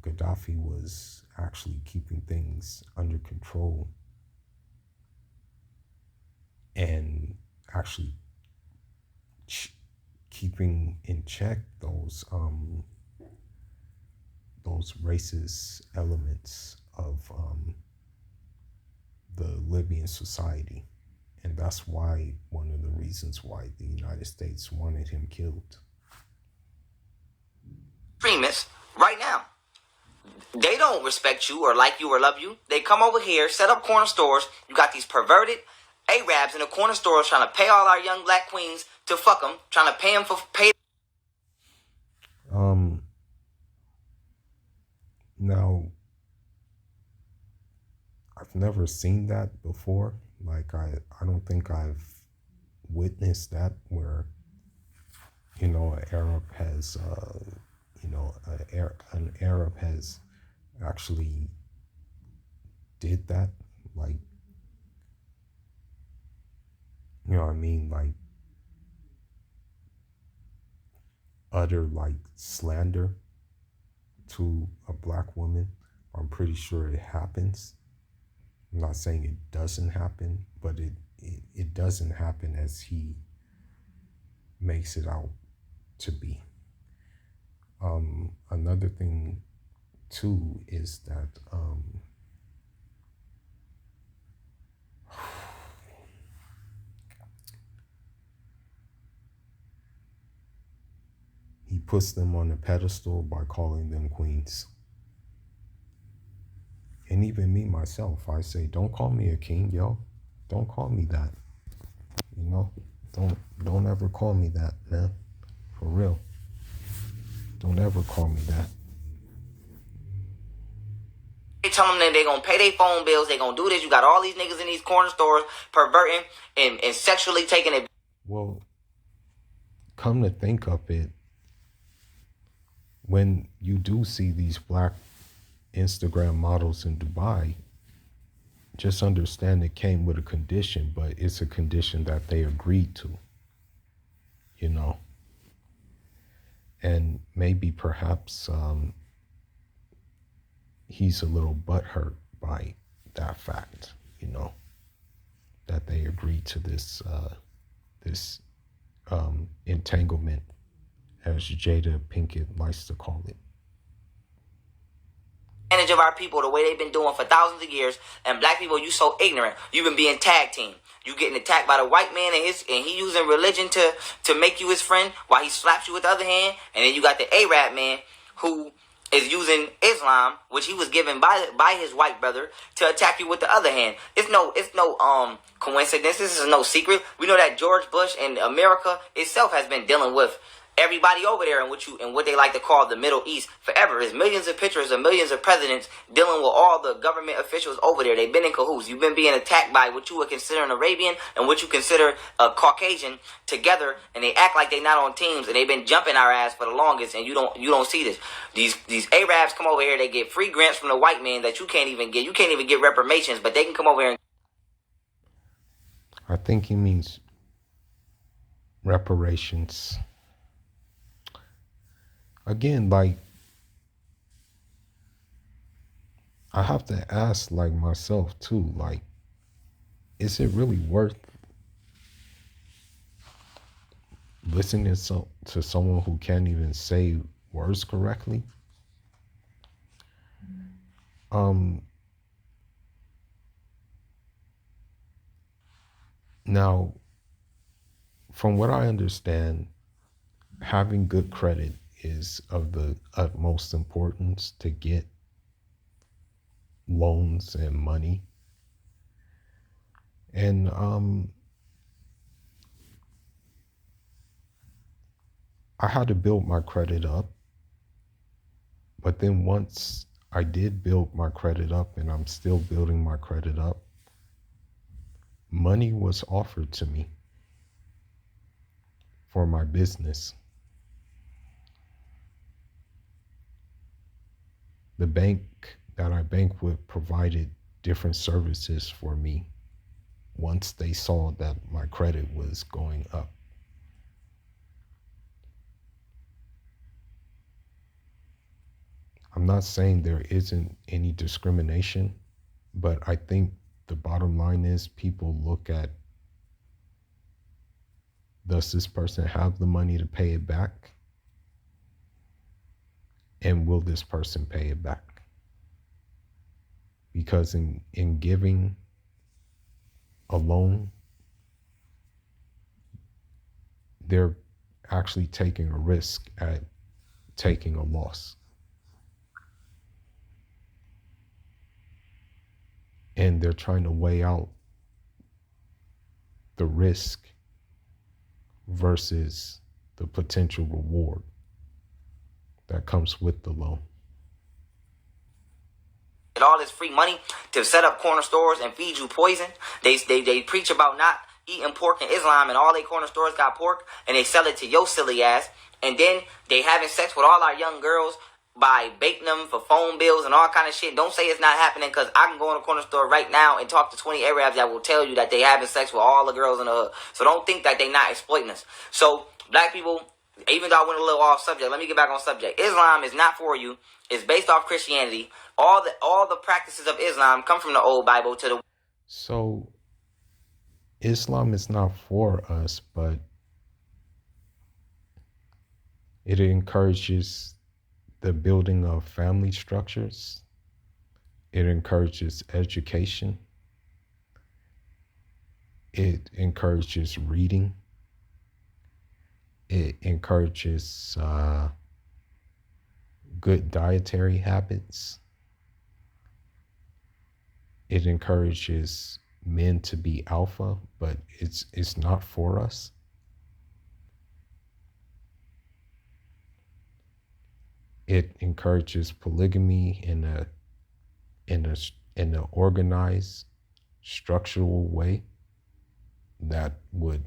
Gaddafi was actually keeping things under control and actually keeping in check those racist elements of the Libyan society. And that's why one of the reasons why the United States wanted him killed. Extremists right now. They don't respect you or like you or love you. They come over here, set up corner stores. You got these perverted Arabs in the corner stores trying to pay all our young black queens to fuck them, trying to pay them for pay. Now, I've never seen that before. Like, I don't think I've witnessed that where, you know, an Arab has, an Arab has actually did that. Like, you know what I mean? Like, utter, like, slander to a black woman. I'm pretty sure it happens. I'm not saying it doesn't happen, but it doesn't happen as he makes it out to be. Another thing too is that he puts them on a pedestal by calling them queens. And even me, myself, I say, don't call me a king, yo. Don't call me that. You know, don't ever call me that, man. For real. Don't ever call me that. They tell them that they're going to pay their phone bills. They're going to do this. You got all these niggas in these corner stores perverting and sexually taking it. Well, come to think of it, when you do see these black Instagram models in Dubai, just understand it came with a condition, but it's a condition that they agreed to, you know. And maybe perhaps he's a little butthurt by that fact, you know, that they agreed to this entanglement, as Jada Pinkett likes to call it. Advantage of our people the way they've been doing for thousands of years, and black people, you so ignorant. You've been being tag team. You getting attacked by the white man and he using religion to make you his friend while he slaps you with the other hand, and then you got the Arab man who is using Islam, which he was given by his white brother, to attack you with the other hand. It's no coincidence. This is no secret. We know that George Bush and America itself has been dealing with everybody over there in what they like to call the Middle East forever. There's millions of pictures of millions of presidents dealing with all the government officials over there. They've been in cahoots. You've been being attacked by what you would consider an Arabian and what you consider a Caucasian together, and they act like they're not on teams, and they've been jumping our ass for the longest, and you don't see this. These Arabs come over here, they get free grants from the white man that you can't even get. You can't even get reparations, but they can come over here and I think he means reparations. Again, like, I have to ask, like, myself too, like, is it really worth listening to someone who can't even say words correctly? Now, from what I understand, having good credit is of the utmost importance to get loans and money. And I had to build my credit up. But then once I did build my credit up, and I'm still building my credit up, money was offered to me for my business. The bank that I bank with provided different services for me once they saw that my credit was going up. I'm not saying there isn't any discrimination, but I think the bottom line is people look at, does this person have the money to pay it back? And will this person pay it back? Because in giving a loan, they're actually taking a risk at taking a loss. And they're trying to weigh out the risk versus the potential reward that comes with the loan. all this free money to set up corner stores and feed you poison. They preach about not eating pork in Islam, and all their corner stores got pork, and they sell it to your silly ass. And then they having sex with all our young girls by baiting them for phone bills and all kind of shit. Don't say it's not happening, because I can go in a corner store right now and talk to 20 Arabs that will tell you that they having sex with all the girls in the hood. So don't think that they not exploiting us. So black people, even though I went a little off subject, let me get back on subject. Islam is not for you. It's based off Christianity. All the practices of Islam come from the old Bible to the... So Islam is not for us, but it encourages the building of family structures. It encourages education. It encourages reading. It encourages good dietary habits. It encourages men to be alpha, but it's not for us. It encourages polygamy in an organized, structural way that would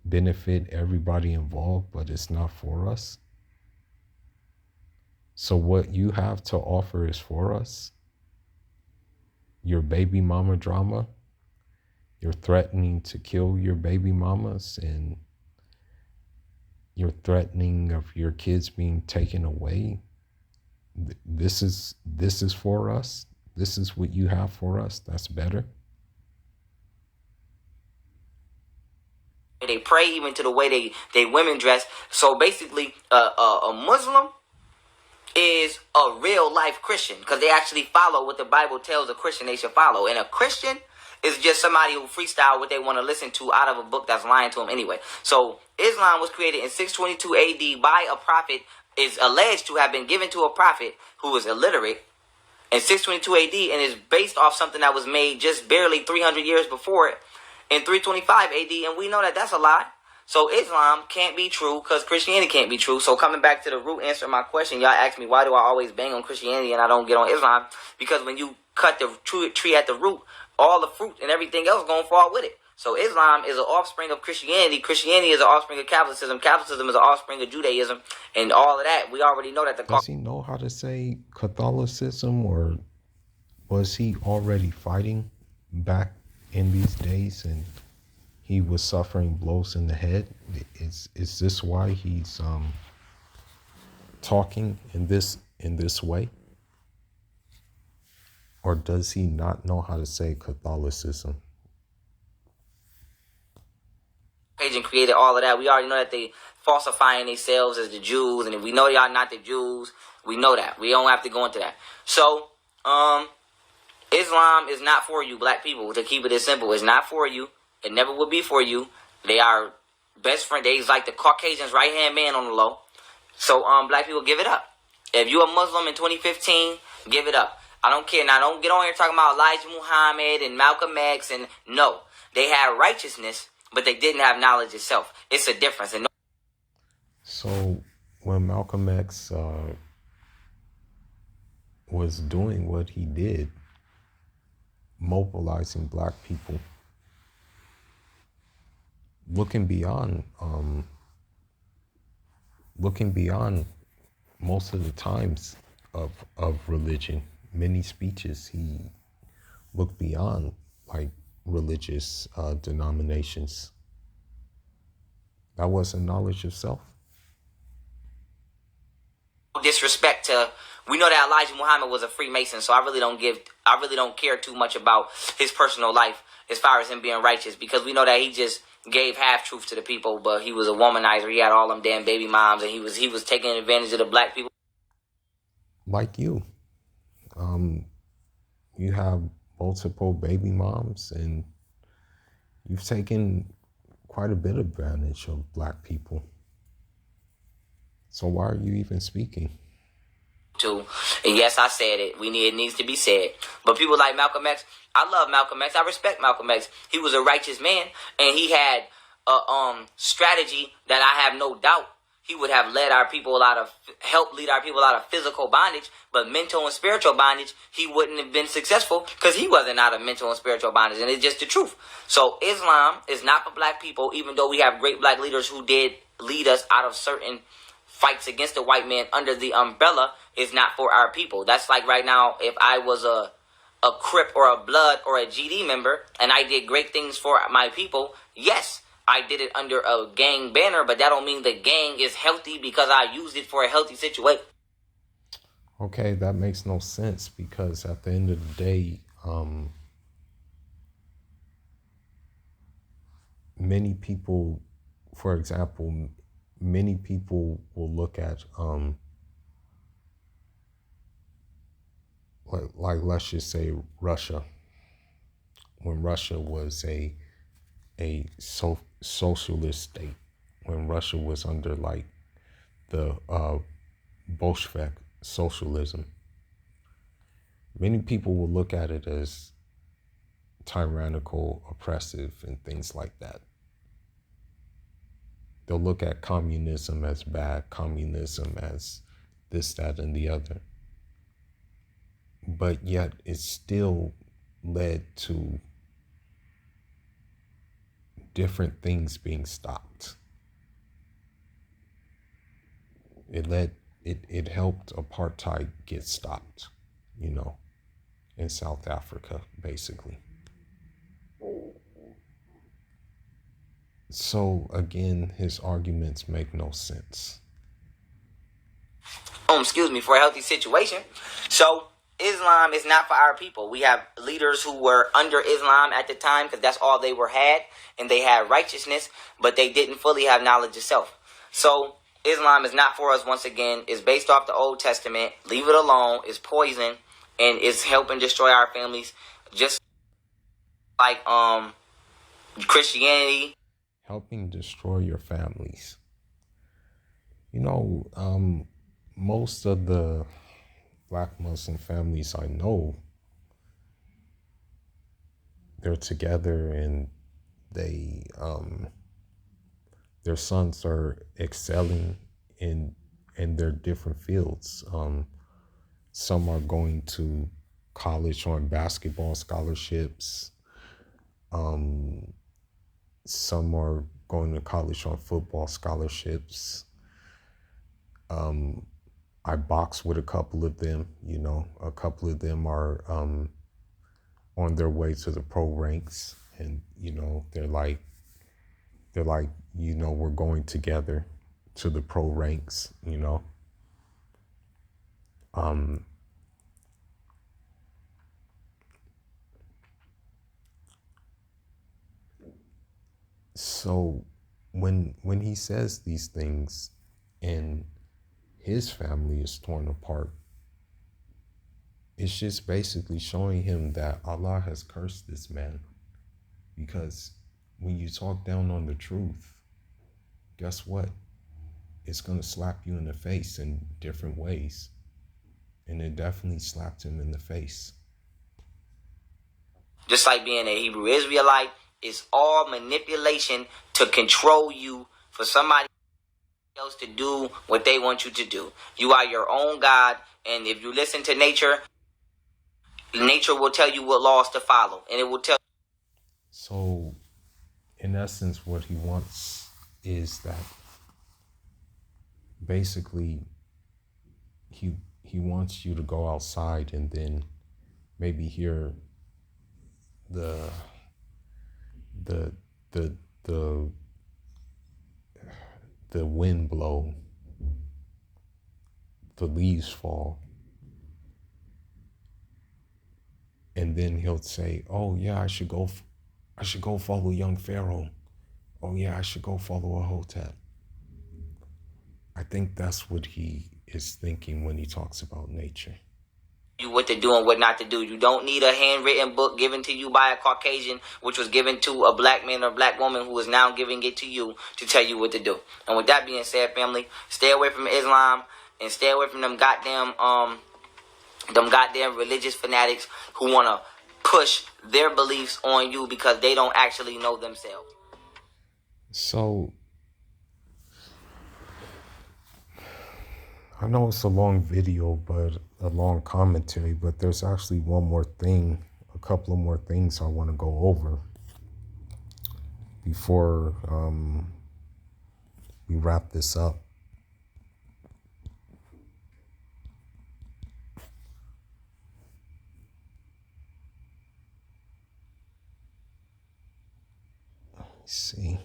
benefit everybody involved, but it's not for us. So what you have to offer is for us. Your baby mama drama, you're threatening to kill your baby mamas, and you're threatening of your kids being taken away. This is for us. This is what you have for us. That's better. They pray, even to the way they women dress. So basically, a Muslim is a real life Christian, because they actually follow what the Bible tells a Christian they should follow. And a Christian is just somebody who freestyle what they want to listen to out of a book that's lying to them anyway. So Islam was created in 622 AD by a prophet is alleged to have been given to a prophet who was illiterate in 622 AD and is based off something that was made just barely 300 years before it in 325 AD, and we know that that's a lie. So Islam can't be true because Christianity can't be true. So coming back to the root answer of my question, y'all ask me why do I always bang on Christianity and I don't get on Islam? Because when you cut the tree at the root, all the fruit and everything else gonna fall with it. So Islam is an offspring of Christianity. Christianity is an offspring of Catholicism. Catholicism is an offspring of Judaism, and all of that. We already know that the. Does he know how to say Catholicism, or was he already fighting back in these days and he was suffering blows in the head? Is this why he's talking in this way? Or does he not know how to say Catholicism? And created all of that. We already know that they falsifying themselves as the Jews, and we know they are not the Jews. We know that. We don't have to go into that. So, Islam is not for you, black people. To keep it as simple, it's not for you. It never will be for you. They are best friend. They's like the Caucasian's right hand man on the low. So, black people, give it up. If you're a Muslim in 2015, give it up. I don't care. Now, don't get on here talking about Elijah Muhammad and Malcolm X. And no, they had righteousness, but they didn't have knowledge itself. It's a difference. And so when Malcolm X was doing what he did, mobilizing black people, looking beyond most of the times of religion, many speeches he looked beyond like religious denominations. That wasn't knowledge of self. disrespect to, we know that Elijah Muhammad was a Freemason, so I really don't care too much about his personal life as far as him being righteous, because we know that he just gave half truth to the people, but he was a womanizer. He had all them damn baby moms, and he was taking advantage of the black people. Like you. You have multiple baby moms, and you've taken quite a bit of advantage of black people. So why are you even speaking? Too. And yes, I said it. It needs to be said. But people like Malcolm X, I love Malcolm X. I respect Malcolm X. He was a righteous man, and he had a strategy that I have no doubt he would have helped lead our people out of physical bondage, but mental and spiritual bondage, he wouldn't have been successful because he wasn't out of mental and spiritual bondage, and it's just the truth. So Islam is not for black people, even though we have great black leaders who did lead us out of certain fights against the white man under the umbrella. Is not for our people. That's like right now, if I was a Crip or a Blood or a GD member and I did great things for my people, yes, I did it under a gang banner, but that don't mean the gang is healthy because I used it for a healthy situation. Okay, that makes no sense, because at the end of the day, many people, for example, many people will look at like let's just say Russia, when Russia was a socialist state, when Russia was under like the Bolshevik socialism, many people will look at it as tyrannical, oppressive, and things like that. They'll look at communism as bad, communism as this, that, and the other. But yet it still led to different things being stopped. It helped apartheid get stopped, in South Africa, basically. So again, his arguments make no sense. For a healthy situation. So Islam is not for our people. We have leaders who were under Islam at the time because that's all they had, and they had righteousness, but they didn't fully have knowledge of self. So Islam is not for us. Once again, it's based off the Old Testament. Leave it alone. It's poison, and it's helping destroy our families, just like Christianity. Helping destroy your families. most of the Black Muslim families I know, they're together and they their sons are excelling in their different fields. Some are going to college on basketball scholarships. Some are going to college on football scholarships. I box with a couple of them. A couple of them are on their way to the pro ranks, and they're like, we're going together to the pro ranks. So when he says these things, and his family is torn apart, it's just basically showing him that Allah has cursed this man. Because when you talk down on the truth, guess what? It's going to slap you in the face in different ways. And it definitely slapped him in the face. Just like being a Hebrew Israelite, it's all manipulation to control you for somebody else to do what they want you to do. You are your own God, and if you listen to nature will tell you what laws to follow, and it will tell. So, in essence, what he wants is that basically he wants you to go outside and then maybe hear the wind blow, the leaves fall, and then he'll say, "Oh yeah, I should go follow young Pharaoh. Oh yeah, I should go follow a Hotep." I think that's what he is thinking when he talks about nature. You what to do and what not to do. You don't need a handwritten book given to you by a Caucasian, which was given to a black man or black woman who is now giving it to you to tell you what to do. And with that being said, family, stay away from Islam and stay away from them goddamn religious fanatics who want to push their beliefs on you because they don't actually know themselves. So I know it's a long video, but a long commentary, but there's actually a couple of more things I want to go over before we wrap this up. Let's see.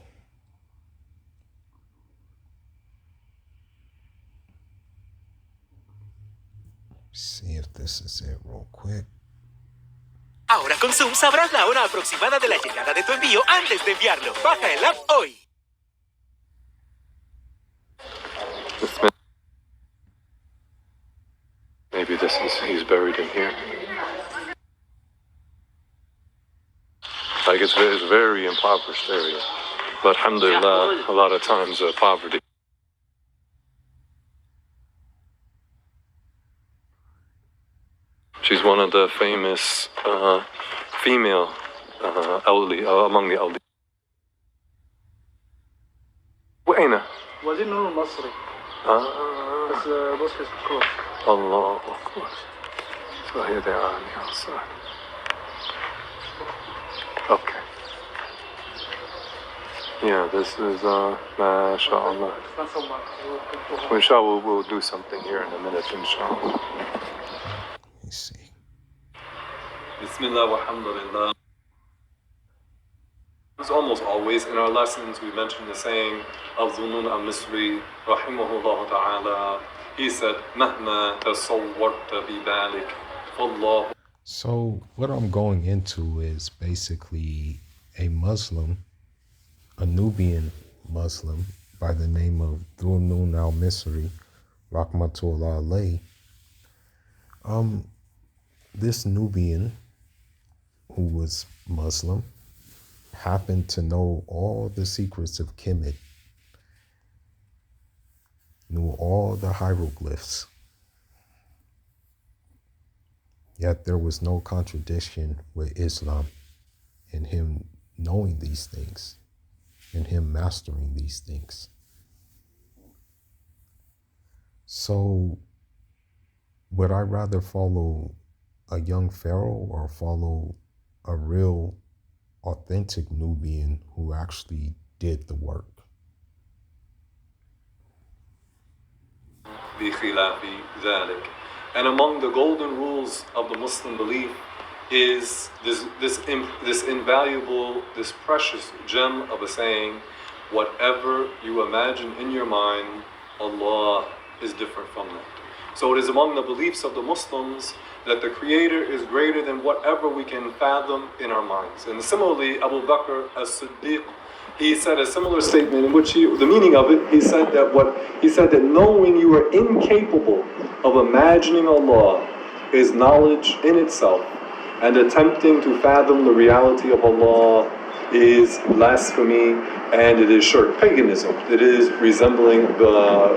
See if this is it real quick. Ahora con Zoom sabrás la hora aproximada de la llegada de tu envío antes de enviarlo. Baja el app hoy. Maybe he's buried in here. Like it's a very impoverished area. But alhamdulillah, a lot of times poverty. She's one of the famous female elderly among the elderly. وين؟ وزير النور المصري. بس بص الكور. الله أكبر. فهي دعاني صح. Okay. Yeah, this is mashallah. Inshallah, we'll do something here in a minute, inshallah. Let me see. Bismillah walhamdulillah. It's almost always in our lessons we mention the saying of Zunun al-Misri, rahimahullah ta'ala. He said, Mahma tasawwarta bidalik, fallahu. So what I'm going into is basically a Muslim, a Nubian Muslim by the name of Zunun al-Misri, rahmatullah alayh. This Nubian, who was Muslim, happened to know all the secrets of Kemet. knew all the hieroglyphs. Yet there was no contradiction with Islam in him knowing these things and him mastering these things. So would I rather follow a young pharaoh or follow a real authentic Nubian who actually did the work? بخلاف ذلك. And among the golden rules of the Muslim belief is this invaluable, this precious gem of a saying, whatever you imagine in your mind, Allah is different from that. So it is among the beliefs of the Muslims that the Creator is greater than whatever we can fathom in our minds. And similarly, Abu Bakr as-Siddiq, he said a similar statement in which the meaning of it, he said that knowing you are incapable of imagining Allah is knowledge in itself, and attempting to fathom the reality of Allah is blasphemy, and it is shirk, paganism. It is resembling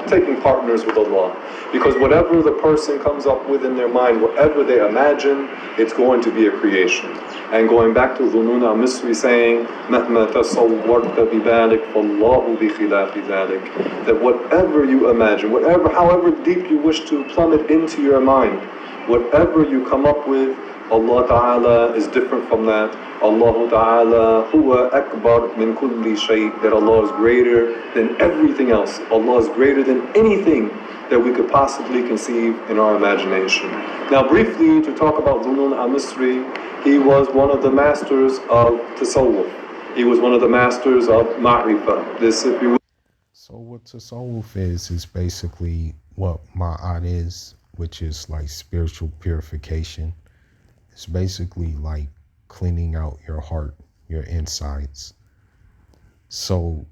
taking partners with Allah. Because whatever the person comes up with in their mind, whatever they imagine, it's going to be a creation. And going back to Dhunun al-Misri saying, مَهْمَا تَصَوَّرْتَ بِذَلِكَ فَاللَّهُ بِخِلَافِ ذَلِكَ, that whatever you imagine, however deep you wish to plummet into your mind, whatever you come up with, Allah Ta'ala is different from that. Allah Ta'ala huwa akbar min kulli shay, that Allah is greater than everything else. Allah is greater than anything that we could possibly conceive in our imagination. Now briefly, to talk about Dhunun al-Misri, he was one of the masters of Tasawwuf. He was one of the masters of Ma'rifah. This, if you will. So what Tasawwuf is basically what Ma'at is, which is like spiritual purification. It's basically like cleaning out your heart, your insides. So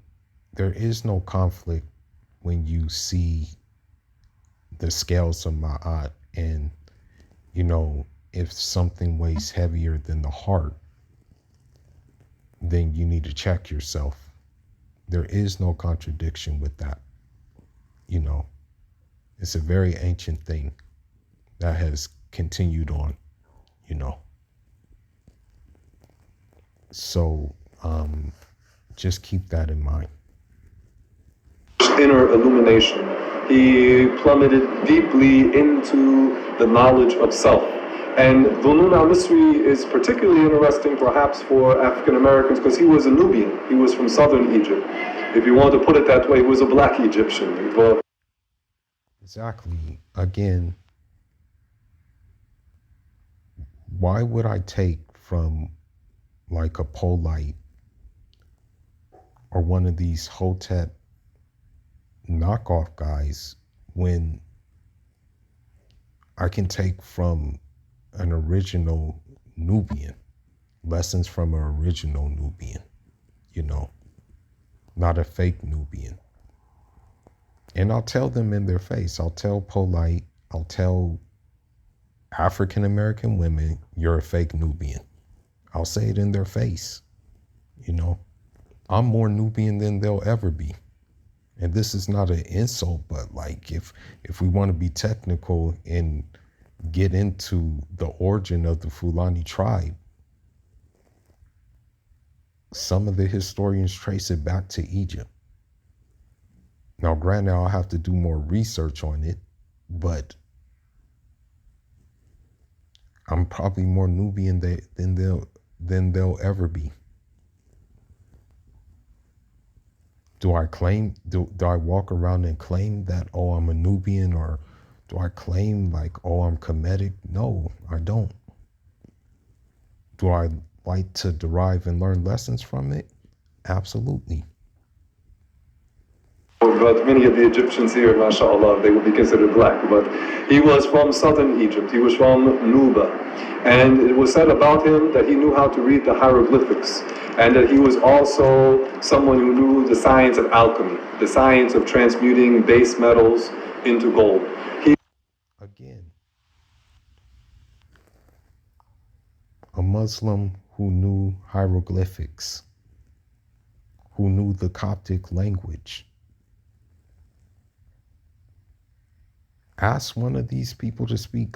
there is no conflict when you see the scales of Ma'at, and if something weighs heavier than the heart, then you need to check yourself. There is no contradiction with that. It's a very ancient thing that has continued on. So just keep that in mind. Inner illumination. He plummeted deeply into the knowledge of self. And Dhunun al-Misri is particularly interesting perhaps for African Americans because he was a Nubian. He was from southern Egypt. If you want to put it that way, he was a black Egyptian. Exactly. Again, why would I take from like a Polite or one of these Hotep knockoff guys when I can take from an original Nubian, lessons from an original Nubian, not a fake Nubian. And I'll tell them in their face. I'll tell Polite, I'll tell African American women, you're a fake Nubian. I'll say it in their face. I'm more Nubian than they'll ever be. And this is not an insult, but like if we want to be technical and get into the origin of the Fulani tribe, some of the historians trace it back to Egypt. Now, granted, I'll have to do more research on it, but I'm probably more Nubian than they'll ever be. Do I claim? Do I walk around and claim that, oh, I'm a Nubian, or do I claim like, oh, I'm Kemetic? No, I don't. Do I like to derive and learn lessons from it? Absolutely. But many of the Egyptians here, mashallah, they would be considered black. But he was from southern Egypt. He was from Nuba. And it was said about him that he knew how to read the hieroglyphics. And that he was also someone who knew the science of alchemy, the science of transmuting base metals into gold. Again, a Muslim who knew hieroglyphics, who knew the Coptic language. Ask one of these people to speak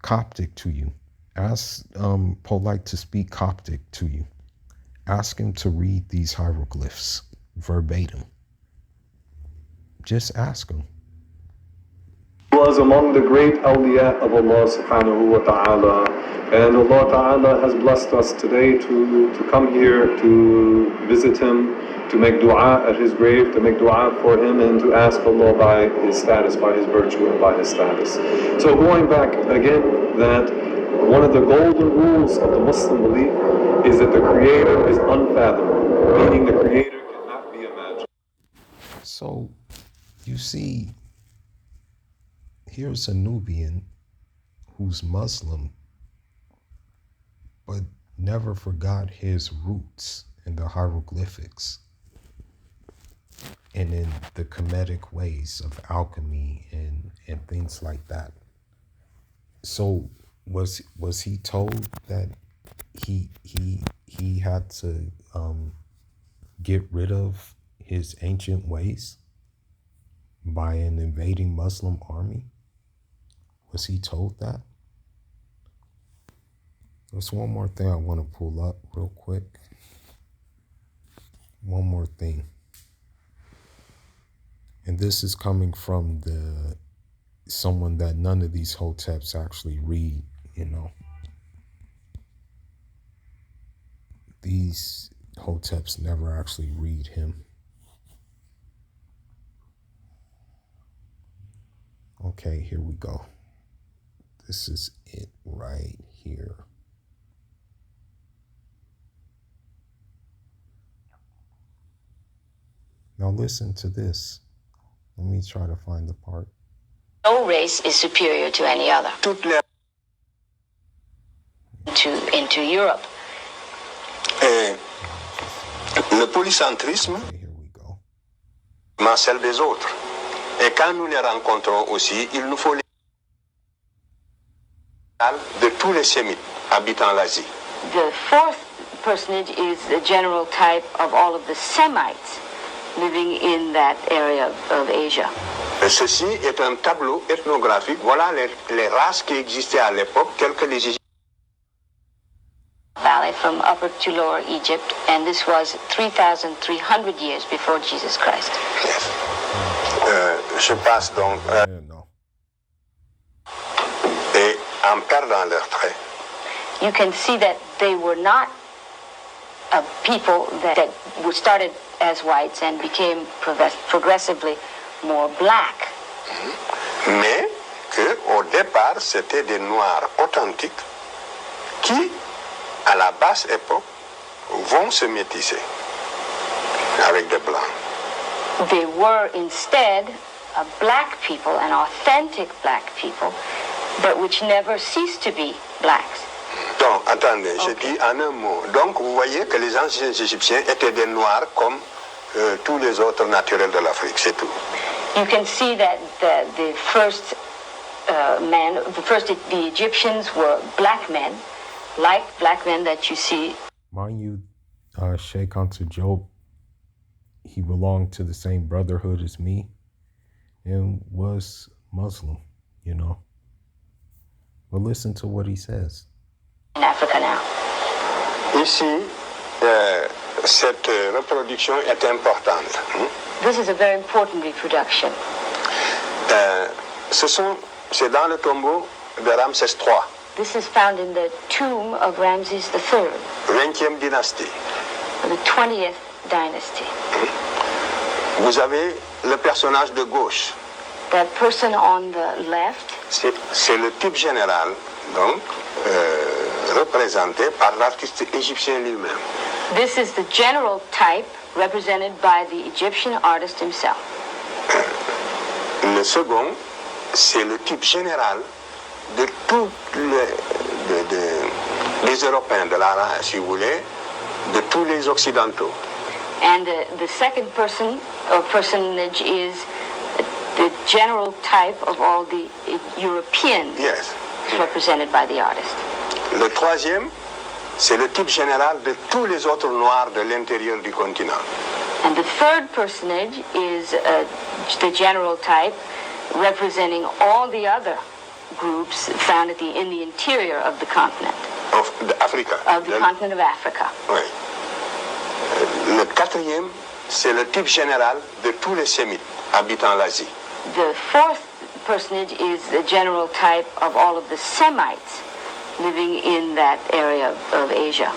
Coptic to you. Ask Polite to speak Coptic to you. Ask him to read these hieroglyphs verbatim. Just ask him. Was among the great awliya of Allah subhanahu wa ta'ala, and Allah ta'ala has blessed us today to come here to visit him, to make dua at his grave, to make dua for him, and to ask Allah by his status, by his virtue, and by his status. So going back again, that one of the golden rules of the Muslim belief is that the Creator is unfathomable, meaning the Creator cannot be imagined. So, you see, here's a Nubian who's Muslim, but never forgot his roots in the hieroglyphics and in the Kemetic ways of alchemy and things like that. So was he told that he had to get rid of his ancient ways by an invading Muslim army? Was he told that? There's one more thing I want to pull up real quick. One more thing. And this is coming from someone that none of these Hoteps actually read, you know. These Hoteps never actually read him. Okay, here we go. This is it right here. Now listen to this. Let me try to find the part. No race is superior to any other. Into Europe. Le polycentrisme, Okay, here we go. celle des autres. Et quand nous les rencontrons aussi, il nous faut les de tous les Sémites habitant l'Asie. The fourth personage is the general type of all of the Semites living in that area of Asia. Et ceci est un tableau ethnographique. Voilà les races qui existaient à l'époque, telles que les Égyptiens. Valley from Upper to Lower Egypt, and this was 3,300 years before Jesus Christ. Yes. Je passe donc Yeah, no. et en perdant leurs traits. You can see that they were not a people that were started as whites and became progressively more black. Mais qu'au départ, c'était des Noirs authentiques qui, à la basse époque, vont se métisser avec des Blancs. They were instead a black people, an authentic black people, but which never ceased to be blacks. Donc, attendez, je Okay. dis en un mot. Donc, vous voyez que les anciens Égyptiens étaient des Noirs comme tous les autres naturels de l'Afrique, c'est tout. You can see that the first the Egyptians were black men, like black men that you see. Mind you, Sheikh Hunter Job, he belonged to the same brotherhood as me and was Muslim, you know. But listen to what he says. In Africa now. Ici, cette reproduction est importante. This is a very important reproduction. C'est dans le tombeau de Ramsès III, This is found in the tomb of Ramses III, 20e dynastie. the 20th dynasty. Vous avez le personnage de gauche. That person on the left, C'est le type général, donc, représenté par l'artiste égyptien lui-même. this is the general type represented by the Egyptian artist himself. Le second, c'est le type général de tous les Européens, de la race, si vous voulez, de tous les Occidentaux. And the second person or personage is the general type of all the Europeans Yes. represented by the artist. Le troisième, c'est le type général de tous les autres Noirs de l'intérieur du continent. And the third personage is the general type representing all the other groups found in the interior of the continent. Of Africa. Of the continent of Africa. Oui. Le quatrième, c'est le type général de tous les Sémites habitant l'Asie. The fourth personage is the general type of all of the Semites living in that area of Asia.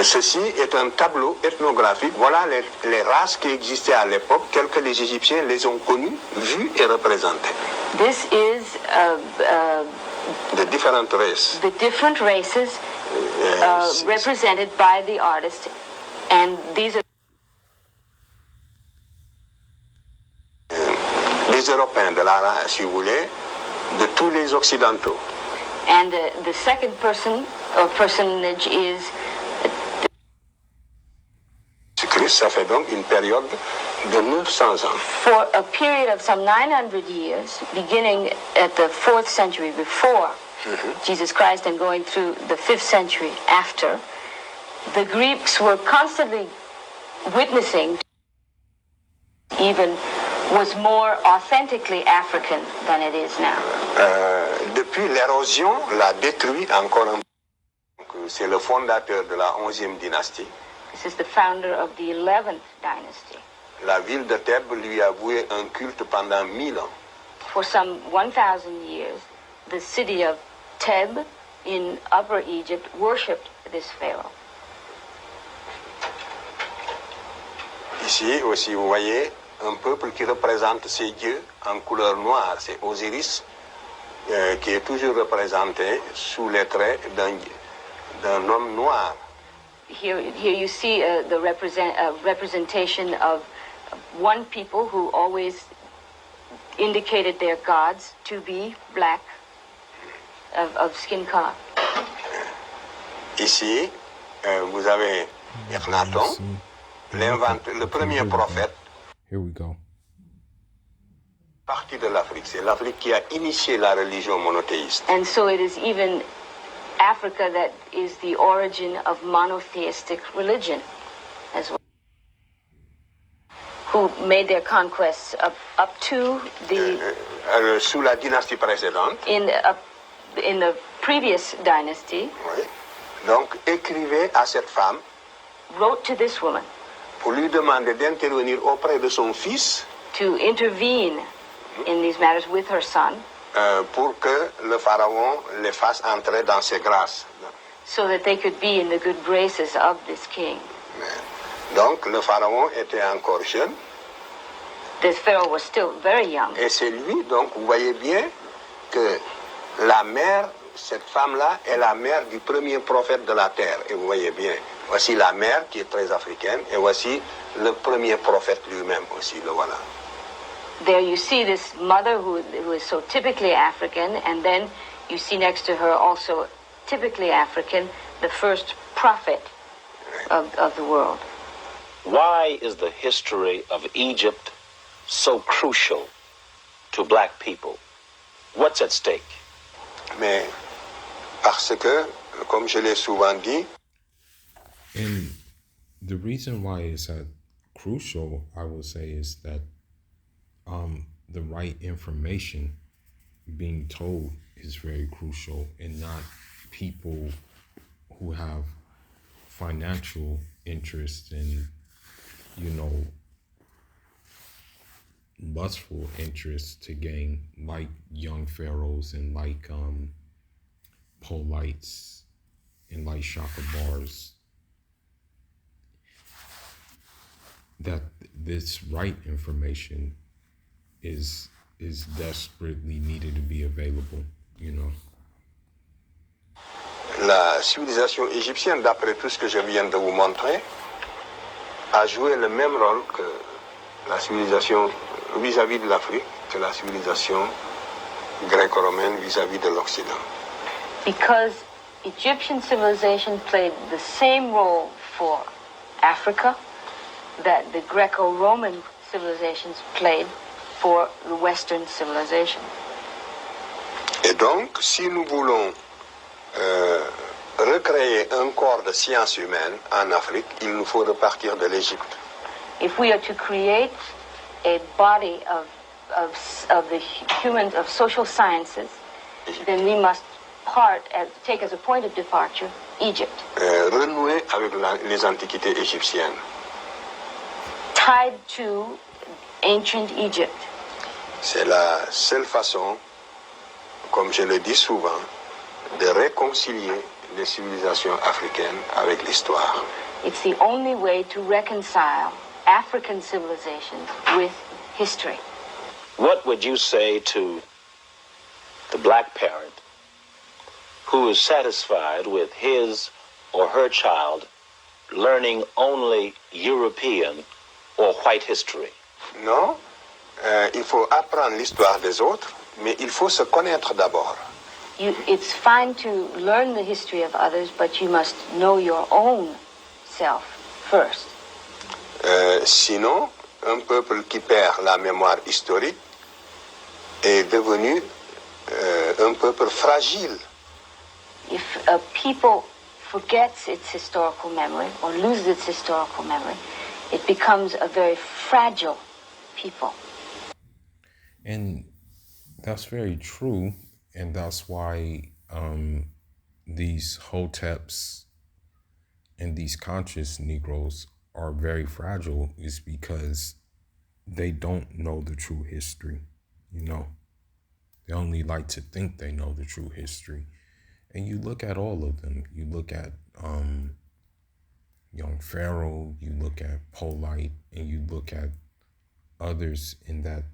Ceci est un tableau ethnographique. Voilà les races qui existaient à l'époque, telles que les Égyptiens les ont connues, vues et représentées. This is The different races. the different races represented by the artist, and these are Les Européens de la race, si vous voulez, de tous les Occidentaux. and the second person or personage is Christ, ça fait donc une période de 900 ans. for a period of some 900 years, beginning at the 4th century before Jesus Christ and going through the 5th century after, the Greeks were constantly witnessing even was more authentically African than it is now. Depuis l'érosion l'a détruit encore un peu. C'est le fondateur de la 11e dynastie. This is the founder of the 11th dynasty. La ville de Thèbes lui a voué un culte pendant 1000 ans. For some 1,000 years, the city of Theb in Upper Egypt worshipped this pharaoh. Ici aussi, vous voyez un peuple qui représente ses dieux en couleur noire. C'est Osiris qui est toujours représenté sous les traits d'un homme noir. Here you see the representation of one people who always indicated their gods to be black, of skin color. Ici, vous avez Echnaton, le premier prophète. Here we go. Partie de l'Afrique. C'est l'Afrique qui a initié la religion monothéiste. And so it is even Africa that is the origin of monotheistic religion as well, who made their conquests up to the Sous la dynastie précédente. in the previous dynasty. Oui. Donc, écrivait à cette femme Wrote to this woman pour lui demander d'intervenir auprès de son fils to intervene in these matters with her son, pour que le pharaon les fasse entrer dans ses grâces. so that they could be in the good graces of this king. Donc, le pharaon était encore jeune. This pharaoh was still very young. Et c'est lui, donc, vous voyez bien que la mère, cette femme-là, est la mère du premier prophète de la terre. Et vous voyez bien, voici la mère qui est très africaine, et voici le premier prophète lui-même aussi, le voilà. There you see this mother who is so typically African, and then you see next to her also typically African, the first prophet of the world. Why is the history of Egypt so crucial to black people? What's at stake? Mais parce que, comme je l'ai souvent dit, And the reason why it's crucial, I would say, is that the right information being told is very crucial, and not people who have financial interests and, lustful interests to gain, like young pharaohs and like polites and like shaka bars. That this right information is desperately needed to be available, la civilisation égyptienne, d'après tout ce que je viens de vous montrer, a joué le même rôle que la civilisation vis-à-vis de l'Afrique, que la civilisation gréco-romaine vis-à-vis de l'Occident. Because Egyptian civilization played the same role for Africa that the Greco-Roman civilizations played for the Western civilization. Et donc, si nous voulons recréer un corps de sciences humaines en Afrique, il nous faut repartir de l'Égypte. If we are to create a body of of the humans of social sciences, then we must take as a point of departure Egypt. Renouer avec les antiquités égyptiennes. Tied to ancient Egypt. C'est la seule façon, comme je le dis souvent, de réconcilier les civilisations africaines avec l'histoire. It's the only way to reconcile African civilizations with history. What would you say to the black parent who is satisfied with his or her child learning only European or white history? Non, il faut apprendre l'histoire des autres, mais il faut se connaître d'abord. It's fine to learn the history of others, but you must know your own self first. Sinon, un peuple qui perd la mémoire historique est devenu un peuple fragile. If a people forgets its historical memory or loses its historical memory, it becomes a very fragile people. And that's very true. And that's why these Hoteps and these conscious Negroes are very fragile, is because they don't know the true history. You know, they only like to think they know the true history. And you look at all of them. You look at Young Pharaoh, you look at Polite, and you look at others in that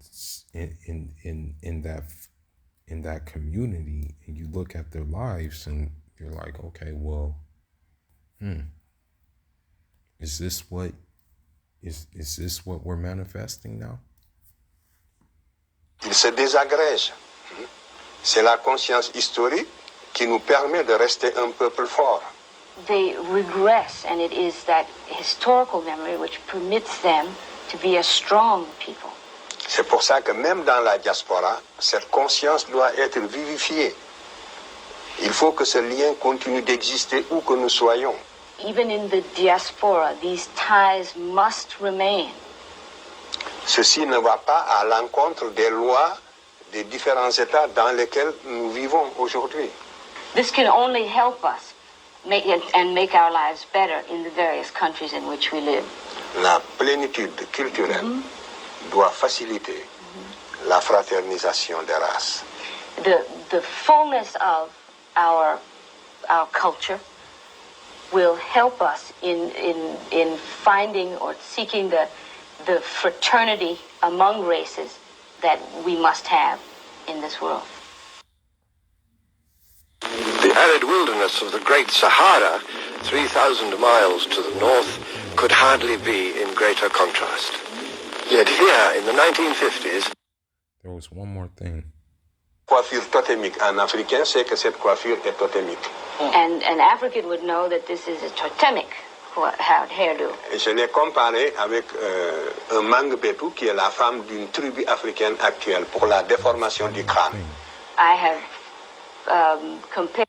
in that community, and you look at their lives, and you're like, okay, well, is this what we're manifesting now? Ils se désagrègent. C'est la conscience historique qui nous permet de rester un peuple fort. They regress, and it is that historical memory which permits them to be a strong people. C'est pour ça que même dans la diaspora, cette conscience doit être vivifiée. Il faut que ce lien continue d'exister où que nous soyons. Even in the diaspora, these ties must remain. Ceci ne va pas à l'encontre des lois des différents États dans lesquels nous vivons aujourd'hui. This can only help us make our lives better in the various countries in which we live. La plénitude culturelle doit faciliter la fraternisation des races. The fullness of our culture will help us in finding or seeking the fraternity among races that we must have in this world. The arid wilderness of the Great Sahara, 3,000 miles to the north, could hardly be in greater contrast. Yet here, in the 1950s... There was one more thing. Coiffure totémique en africain, c'est que cette coiffure est totémique. And an African would know that this is a totemic hairdo. Et je l'ai comparé avec un Mangbetu qui est la femme d'une tribu africaine actuelle pour la déformation du crâne. I have compared.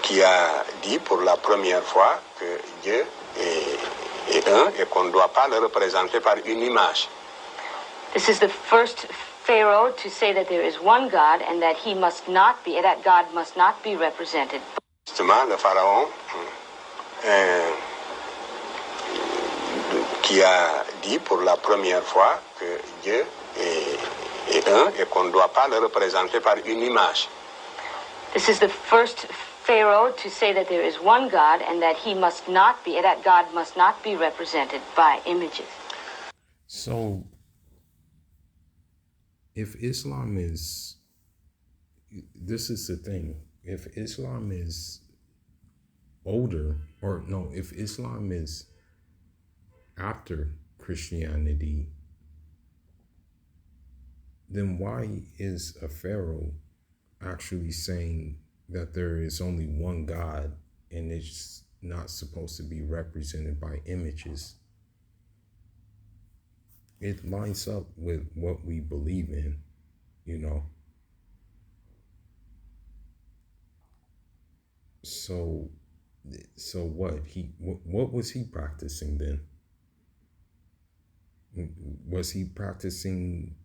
Qui a dit pour la première fois que Dieu est un et qu'on ne doit pas le représenter par une image. This is the first Pharaoh to say that there is one God and that that God must not be represented. Justement, le pharaon qui a dit pour la première fois que Dieu est un et qu'on ne doit pas le représenter par une image. This is the first Pharaoh to say that there is one God and that that God must not be represented by images. So, if Islam is, this is the thing, if Islam is older, or no, if Islam is after Christianity, then why is a pharaoh actually saying that there is only one God and it's not supposed to be represented by images? It lines up with what we believe in, you know. So what was he practicing then? Was he practicing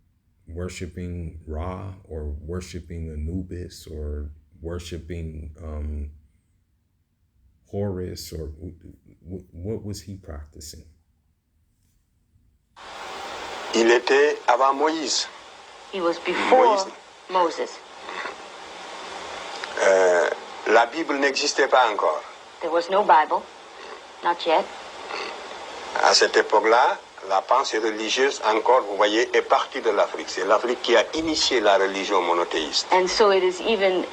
worshiping Ra or worshiping Anubis or worshiping Horus, or what was he practicing? Il était avant Moïse. He was before Moïse. Moses. La Bible n'existait pas encore. There was no Bible, not yet. À cette époque-là, la pensée religieuse, encore, vous voyez, est partie de l'Afrique. C'est l'Afrique qui a initié la religion monothéiste. And so it is even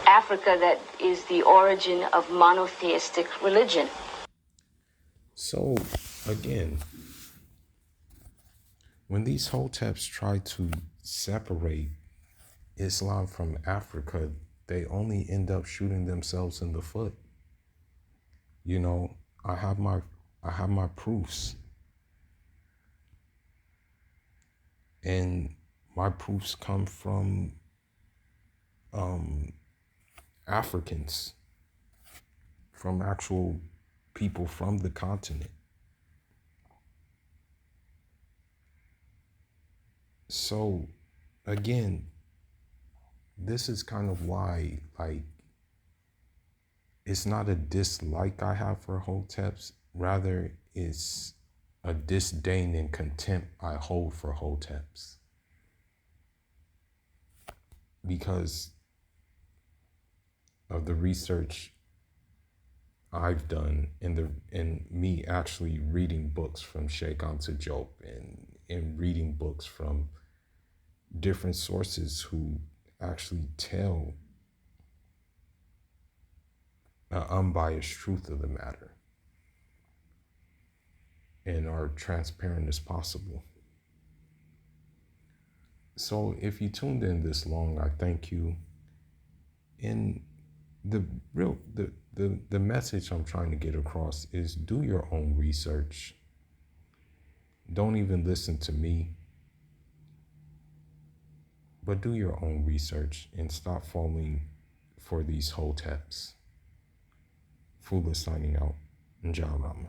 Africa that is the origin of monotheistic religion. So, again, when these Hoteps try to separate Islam from Africa, they only end up shooting themselves in the foot. You know, I have my proofs. And my proofs come from Africans, from actual people from the continent. So, again, this is kind of why, like, it's not a dislike I have for Hoteps. Rather, it's a disdain and contempt I hold for Hoteps. Because of the research I've done and me actually reading books from Sheikh Anta Diop and reading books from different sources who actually tell an unbiased truth of the matter and are transparent as possible. So if you tuned in this long, I thank you. And the message I'm trying to get across is do your own research. Don't even listen to me, but do your own research and stop falling for these Hoteps. Fula signing out. Njah Rama.